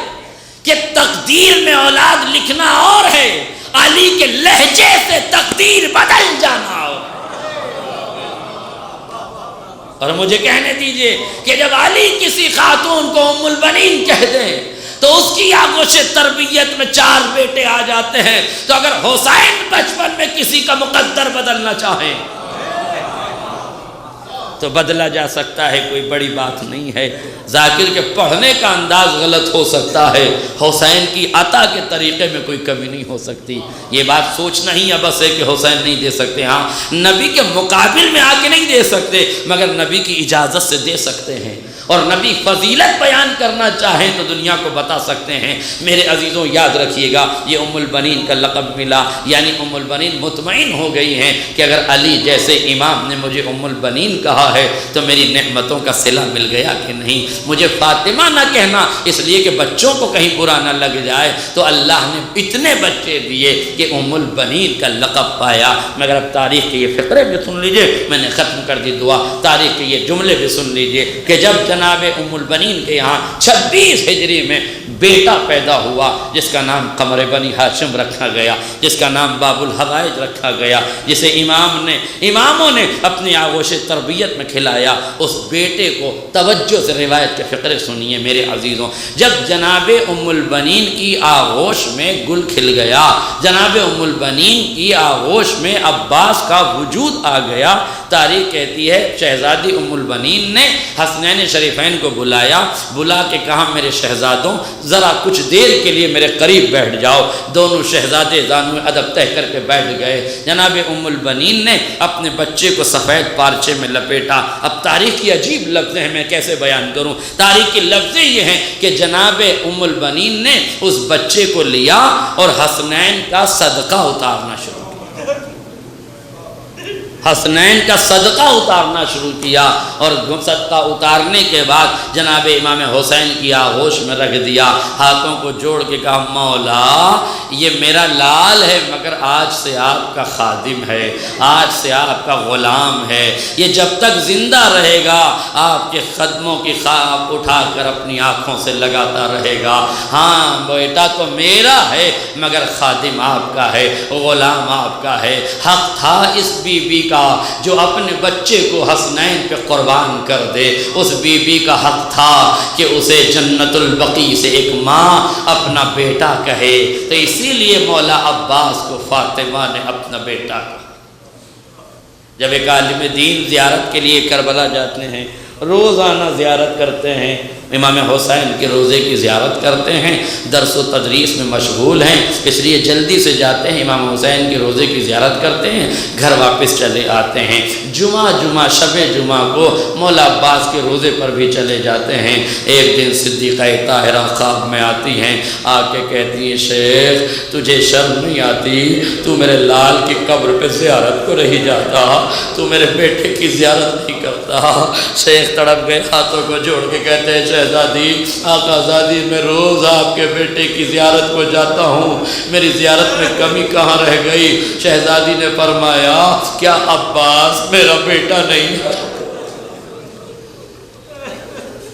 کہ تقدیر میں اولاد لکھنا اور ہے، علی کے لہجے سے تقدیر بدل جانا اور۔ اور مجھے کہنے دیجئے کہ جب علی کسی خاتون کو ام البنین کہہ دیں تو اس کی آغوش تربیت میں 4 بیٹے آ جاتے ہیں، تو اگر حسین بچپن میں کسی کا مقدر بدلنا چاہیں تو بدلا جا سکتا ہے، کوئی بڑی بات نہیں ہے۔ ذاکر کے پڑھنے کا انداز غلط ہو سکتا ہے، حسین کی عطا کے طریقے میں کوئی کمی نہیں ہو سکتی۔ یہ بات سوچنا ہی بس ہے کہ حسین نہیں دے سکتے، ہاں نبی کے مقابل میں آ کے نہیں دے سکتے، مگر نبی کی اجازت سے دے سکتے ہیں، اور نبی فضیلت بیان کرنا چاہیں تو دنیا کو بتا سکتے ہیں۔ میرے عزیزوں یاد رکھیے گا، یہ ام البنین کا لقب ملا، یعنی ام البنین مطمئن ہو گئی ہیں کہ اگر علی جیسے امام نے مجھے ام البنین کہا ہے تو میری نعمتوں کا صلہ مل گیا کہ نہیں۔ مجھے فاطمہ نہ کہنا اس لیے کہ بچوں کو کہیں برا نہ لگ جائے، تو اللہ نے اتنے بچے دیے کہ ام البنین کا لقب پایا۔ مگر اب تاریخ کے یہ فقرے بھی سن لیجئے، میں نے ختم کر دی دعا، تاریخ کے یہ جملے بھی سن لیجئے کہ جب جناب ام البنین کے یہاں 26 ہجری میں بیٹا پیدا ہوا جس کا نام قمر بنی ہاشم رکھا گیا، جس کا نام باب الحوائج رکھا گیا، جسے اماموں نے اپنی آغوش تربیت میں کھلایا، اس بیٹے کو توجہ سے روایت کے فقرے سنیے میرے عزیزوں۔ جب جناب ام البنین کی آغوش میں گل کھل گیا، جناب ام البنین کی آغوش میں عباس کا وجود آ گیا، تاریخ کہتی ہے شہزادی ام البنین نے حسنین شریفین کو بلا کے کہا میرے شہزادوں ذرا کچھ دیر کے لیے میرے قریب بیٹھ جاؤ۔ دونوں شہزادے زانو ادب طے کر کے بیٹھ گئے۔ جناب ام البنین نے اپنے بچے کو سفید پارچے میں لپیٹا۔ اب تاریخ کی عجیب لفظیں ہیں، میں کیسے بیان کروں؟ تاریخ کی لفظیں یہ ہیں کہ جناب ام البنین نے اس بچے کو لیا اور حسنین کا صدقہ اتارنا شروع کیا۔ حسنین کا صدقہ اتارنا شروع کیا، اور صدقہ اتارنے کے بعد جناب امام حسین کی آغوش میں رکھ دیا، ہاتھوں کو جوڑ کے کہا مولا یہ میرا لال ہے مگر آج سے آپ کا خادم ہے، آج سے آپ کا غلام ہے، یہ جب تک زندہ رہے گا آپ کے قدموں کی خواب اٹھا کر اپنی آنکھوں سے لگاتا رہے گا۔ ہاں بیٹا تو میرا ہے مگر خادم آپ کا ہے، غلام آپ کا ہے۔ حق تھا اس بی بی کا جو اپنے بچے کو حسنین پہ قربان کر دے، اس بی بی کا حق تھا کہ اسے جنت البقیع سے ایک ماں اپنا بیٹا کہے، تو اسی لیے مولا عباس کو فاطمہ نے اپنا بیٹا کہا۔ جب ایک عالم دین زیارت کے لیے کربلا جاتے ہیں، روزانہ زیارت کرتے ہیں، امام حسین کے روزے کی زیارت کرتے ہیں، درس و تدریس میں مشغول ہیں، اس لیے جلدی سے جاتے ہیں، امام حسین کے روزے کی زیارت کرتے ہیں، گھر واپس چلے آتے ہیں۔ جمعہ شب جمعہ کو مولا عباس کے روزے پر بھی چلے جاتے ہیں۔ ایک دن صدیقہ طاہرہ خواب میں آتی ہیں، آ کے کہتی ہے شیخ تجھے شرم نہیں آتی؟ تو میرے لال کی قبر پہ زیارت کو رہی جاتا، تو میرے بیٹے کی زیارت نہیں کرتا۔ شیخ تڑپ گئے، ہاتھوں کو جوڑ کے کہتے ہیں شہزادی آقا زادی میں روز آپ کے بیٹے کی زیارت کو جاتا ہوں، میری زیارت میں کمی کہاں رہ گئی؟ شہزادی نے فرمایا کیا عباس میرا بیٹا نہیں ہے؟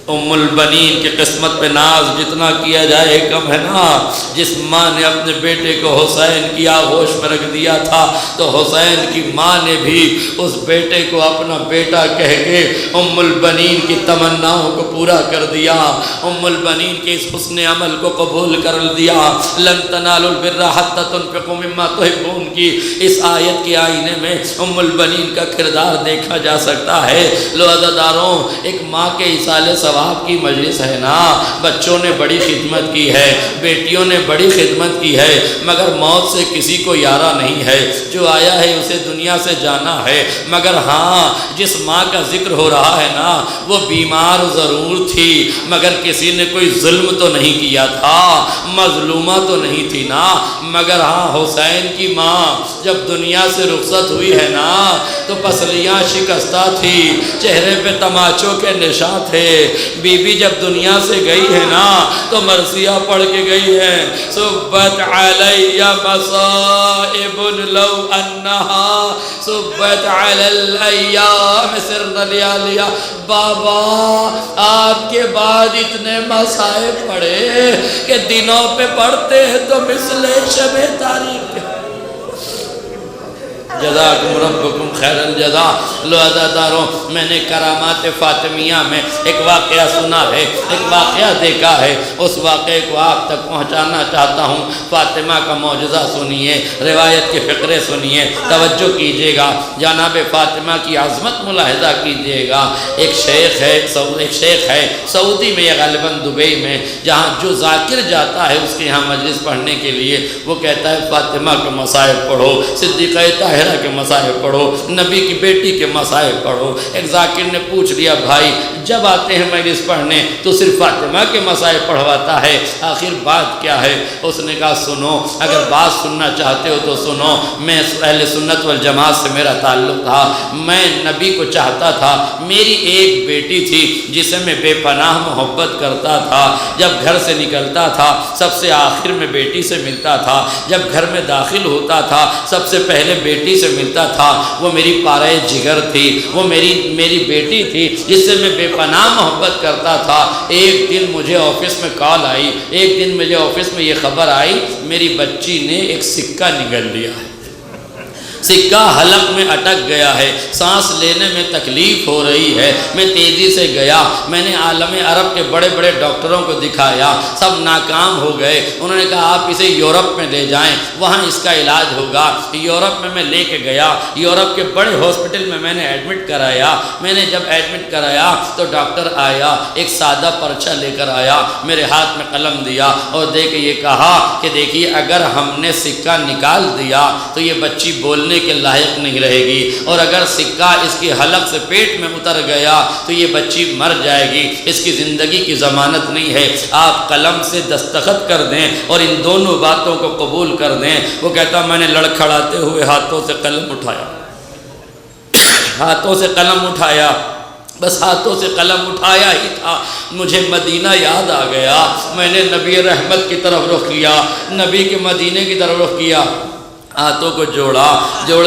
ام البنین کی قسمت پہ ناز جتنا کیا جائے کم ہے نا۔ جس ماں نے اپنے بیٹے کو حسین کی آغوش میں رکھ دیا تھا تو حسین کی ماں نے بھی اس بیٹے کو اپنا بیٹا کہہ کے ام البنین کی تمناؤں کو پورا کر دیا، ام البنین کے اس حسن عمل کو قبول کر دیا۔ لن تنالوا البر حتی تنفقوا مما تحبون کی اس آیت کے آئینے میں ام البنین کا کردار دیکھا جا سکتا ہے۔ لو عزاداروں، ایک ماں کے ایصال ثواب کی مجلس ہے نا، بچوں نے بڑی خدمت کی ہے، بیٹیوں نے بڑی خدمت کی ہے، مگر موت سے کسی کو یارہ نہیں ہے، جو آیا ہے اسے دنیا سے جانا ہے۔ مگر ہاں، جس ماں کا ذکر ہو رہا ہے نا، وہ بیمار ضرور تھی مگر کسی نے کوئی ظلم تو نہیں کیا تھا، مظلومہ تو نہیں تھی نا۔ مگر ہاں، حسین کی ماں جب دنیا سے رخصت ہوئی ہے نا تو پسلیاں شکستہ تھی، چہرے پہ تماچوں کے نشان تھے۔ بی بی جب دنیا سے گئی ہے نا تو مرثیہ پڑھ کے گئی ہے، صبت علی مصائب لو انہا صبت علی الایام سرن لیالیا۔ بابا آپ کے بعد اتنے مصائب پڑھے کہ دنوں پہ پڑھتے ہیں تو مثل شب تاریخ کے۔ جزاکم ربکم خیر الجزا۔ لو عزاداروں، میں نے کرامات فاطمیہ میں ایک واقعہ سنا ہے، ایک واقعہ دیکھا ہے، اس واقعے کو آپ تک پہنچانا چاہتا ہوں۔ فاطمہ کا معجزہ سنیے، روایت کے فقرے سنیے، توجہ کیجئے گا، جناب فاطمہ کی عظمت ملاحظہ کیجئے گا۔ ایک شیخ ہے سعودی میں یا غالباً دبئی میں، جہاں جو ذاکر جاتا ہے اس کے یہاں مجلس پڑھنے کے لیے، وہ کہتا ہے فاطمہ کے مصائب پڑھو، صدیقہ طاہرہ کے مسائل پڑھو، نبی کی بیٹی کے مسائل پڑھو۔ ایک ذاکر نے پوچھ لیا، بھائی جب آتے ہیں مجلس پڑھنے تو صرف فاطمہ کے مسائل پڑھواتا ہے، آخر بات کیا ہے؟ اس نے کہا سنو، اگر بات سننا چاہتے ہو تو سنو، میں اہل سنت والجماعت سے میرا تعلق تھا، میں نبی کو چاہتا تھا، میری ایک بیٹی تھی جسے میں بے پناہ محبت کرتا تھا، جب گھر سے نکلتا تھا سب سے آخر میں بیٹی سے ملتا تھا، جب گھر میں داخل ہوتا تھا سب سے پہلے بیٹی سے ملتا تھا، وہ میری پارہ جگر تھی، وہ میری بیٹی تھی جس سے میں بے پناہ محبت کرتا تھا۔ ایک دن مجھے آفس میں کال آئی، ایک دن مجھے آفس میں یہ خبر آئی میری بچی نے ایک سکہ نگل لیا ہے، سکہ حلق میں اٹک گیا ہے، سانس لینے میں تکلیف ہو رہی ہے۔ میں تیزی سے گیا، میں نے عالم عرب کے بڑے بڑے ڈاکٹروں کو دکھایا، سب ناکام ہو گئے۔ انہوں نے کہا آپ اسے یورپ میں لے جائیں، وہاں اس کا علاج ہوگا۔ یورپ میں لے کے گیا، یورپ کے بڑے ہاسپٹل میں نے ایڈمٹ کرایا۔ میں نے جب ایڈمٹ کرایا تو ڈاکٹر آیا، ایک سادہ پرچہ لے کر آیا، میرے ہاتھ میں قلم دیا اور دے کے یہ کہا کہ دیکھیے اگر ہم نے سکہ نکال دیا تو یہ بچی بولنے کے لائق نہیں رہے گی، اور اگر سکہ اس کی حلق سے پیٹ میں اتر گیا تو یہ بچی مر جائے گی، اس کی زندگی کی ضمانت نہیں ہے، آپ قلم سے دستخط کر دیں اور ان دونوں باتوں کو قبول کر دیں۔ وہ کہتا میں نے لڑکھڑاتے ہوئے ہاتھوں سے قلم اٹھایا، ہاتھوں سے قلم اٹھایا، بس ہاتھوں سے قلم اٹھایا ہی تھا، مجھے مدینہ یاد آ گیا۔ میں نے نبی رحمت کی طرف رخ کیا، نبی کے مدینے کی طرف رخ کیا، ہاتھوں کو جوڑ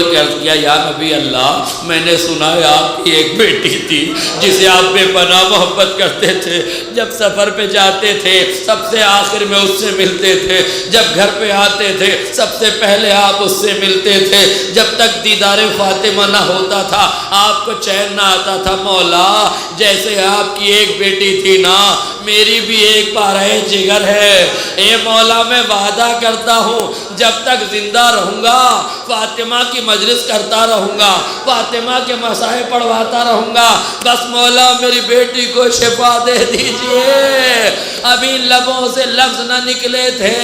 کے عرض کیا یا نبی اللہ، میں نے سنا ہے آپ کی ایک بیٹی تھی جسے آپ بے پناہ محبت کرتے تھے، جب سفر پہ جاتے تھے سب سے آخر میں اس سے ملتے تھے، جب گھر پہ آتے تھے سب سے پہلے آپ اس سے ملتے تھے، جب تک دیدار فاطمہ نہ ہوتا تھا آپ کو چین نہ آتا تھا۔ مولا جیسے آپ کی ایک بیٹی تھی نا، میری بھی ایک پارہ جگر ہے، اے مولا میں وعدہ کرتا ہوں جب تک زندہ رہوں گا فاطمہ کی مجلس کرتا رہوں گا، فاطمہ کے مسائل پڑھواتا رہوں گا، بس مولا میری بیٹی کو شفا دے دیجئے۔ ابھی لبوں سے لفظ نہ نکلے تھے،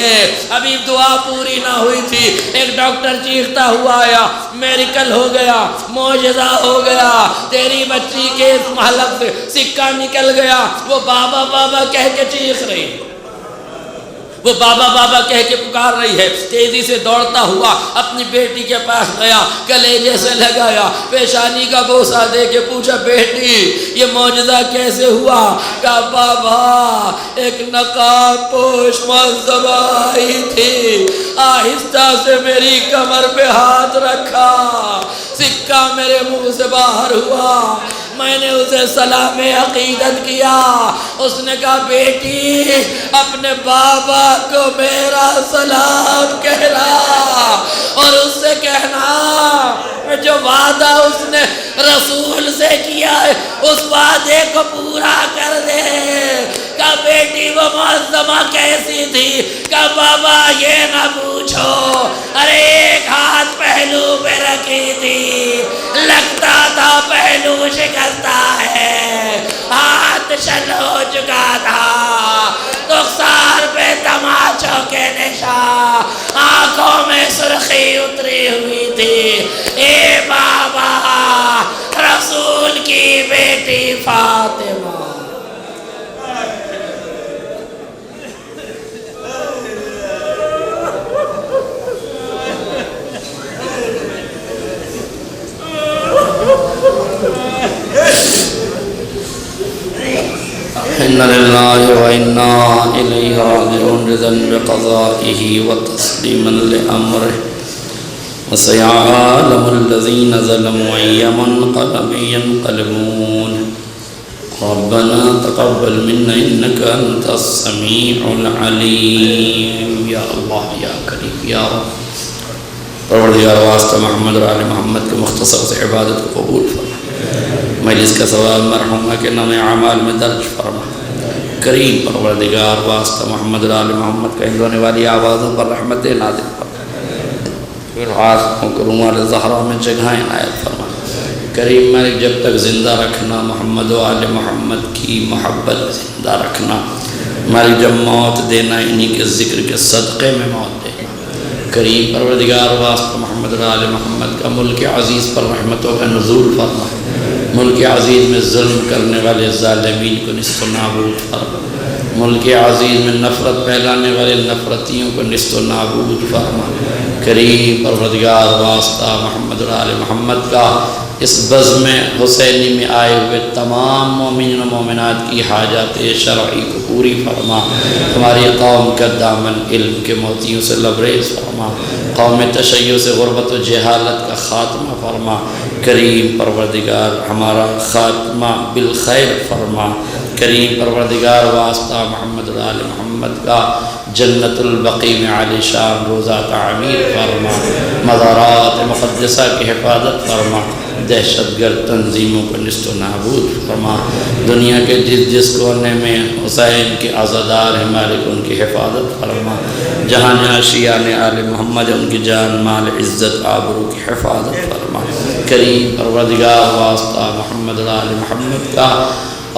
ابھی دعا پوری نہ ہوئی تھی، ایک ڈاکٹر چیختا ہوا آیا، میریکل ہو گیا، معجزہ ہو گیا، تیری بچی کے حلق سے سکہ نکل گیا۔ وہ بابا بابا کہہ کے چیخ رہی، وہ بابا بابا کہہ کے پکار رہی ہے، تیزی سے دوڑتا ہوا اپنی بیٹی کے پاس گیا، کلیجے سے لگایا، پیشانی کا بوسہ دے کے پوچھا بیٹی یہ معجزہ کیسے ہوا؟ کہا بابا ایک نقاب پوش معذبہ آئی تھی، آہستہ سے میری کمر پہ ہاتھ رکھا، سکہ میرے منہ سے باہر ہوا، میں نے اسے سلام عقیدت کیا، اس نے کہا بیٹی اپنے بابا کو میرا سلام کہنا اور اس سے کہنا جو وعدہ اس نے رسول سے کیا ہے اس وعدے کو پورا کر دے۔ کہا بیٹی وہ معظمہ کیسی تھی؟ کہا بابا یہ نہ پوچھو، ارے ایک ہاتھ پہلو پہ رکھی تھی، لگتا تھا پہلو شکستہ ہے، ہاتھ شل ہو چکا تھا، رخسار پہ تماچوں کے نشان، آنکھوں میں سرخی اتری ہوئی تھی۔ اے بابا رسول کی بیٹی فاطمہ، إن لله وإنا إليه راجعون رضا بقضائه وتسليما لأمره وسيعلم الذين ظلموا أي منقلب ينقلبون ربنا تقبل منا إنك أنت السميع العليم يا الله يا كريم يا رب پروردگار واسطہ محمد اور آل محمد کے مختصر سے عبادت کو قبول فرما، مجلس کا ثواب مرحومہ کے نام اعمال میں درج فرما۔ کریم پروردگار واسطہ محمد اور آل محمد کا ہندونے والی آوازوں پر رحمت نازل فرما، پھر آسوں کو رومال زہرہ میں جگہیں عنایت فرما۔ کریم مالک جب تک زندہ رکھنا، محمد و آل محمد کی محبت زندہ رکھنا، مالک جب موت دینا انہی کے ذکر کے صدقے میں موت دینا۔ کریم پروردگار واسطہ محمد و آل محمد کا ملک عزیز پر رحمتوں کا نزول فرما، ملک عزیز میں ظلم کرنے والے ظالمین کو نصف و نابود فرما، ملک عزیز میں نفرت پھیلانے والے نفرتیوں کو نصف و نابود فرما۔ کریم پروردگار واسطہ محمد و آل محمد کا اس بزم حسینی میں آئے ہوئے تمام مومنین و مومنات کی حاجات شرعی کو پوری فرما، ہماری قوم کا دامن علم کے موتیوں سے لبریز فرما، قوم تشیع سے غربت و جہالت کا خاتمہ فرما۔ کریم پروردگار ہمارا خاتمہ بالخیر فرما۔ کریم پروردگار واسطہ محمد و آل محمد کا جنت البقیع میں عالی شان روزہ تعمیر فرما، مزارات مقدسہ کی حفاظت فرما، دہشت گرد تنظیموں کو نست و نابود فرما۔ دنیا کے جس جس کونے میں حسین کے عزادار ہیں مالک ان کی حفاظت فرما، جہاں عاشقان آل محمد ان کی جان مال عزت آبرو کی حفاظت فرما۔ کریم پروردگار واسطہ محمد و آل محمد کا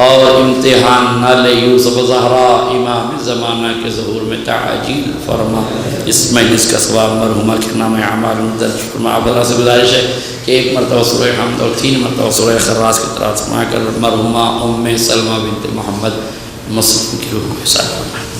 اور امتحان نال یوسف زہرا امام زمانہ کے ظہور میں تعجیل فرما۔ اس مجلس کا ثواب مرحومہ کے نام اعمال میں درج فرما۔ آپ اللہ سے گزارش ہے کہ ایک مرتبہ سورہ حمد اور 3 مرتبہ سورہ خراس کی طرح سما کر مرحومہ ام سلمہ بنت محمد مسلم کی روح کو حساب کرنا۔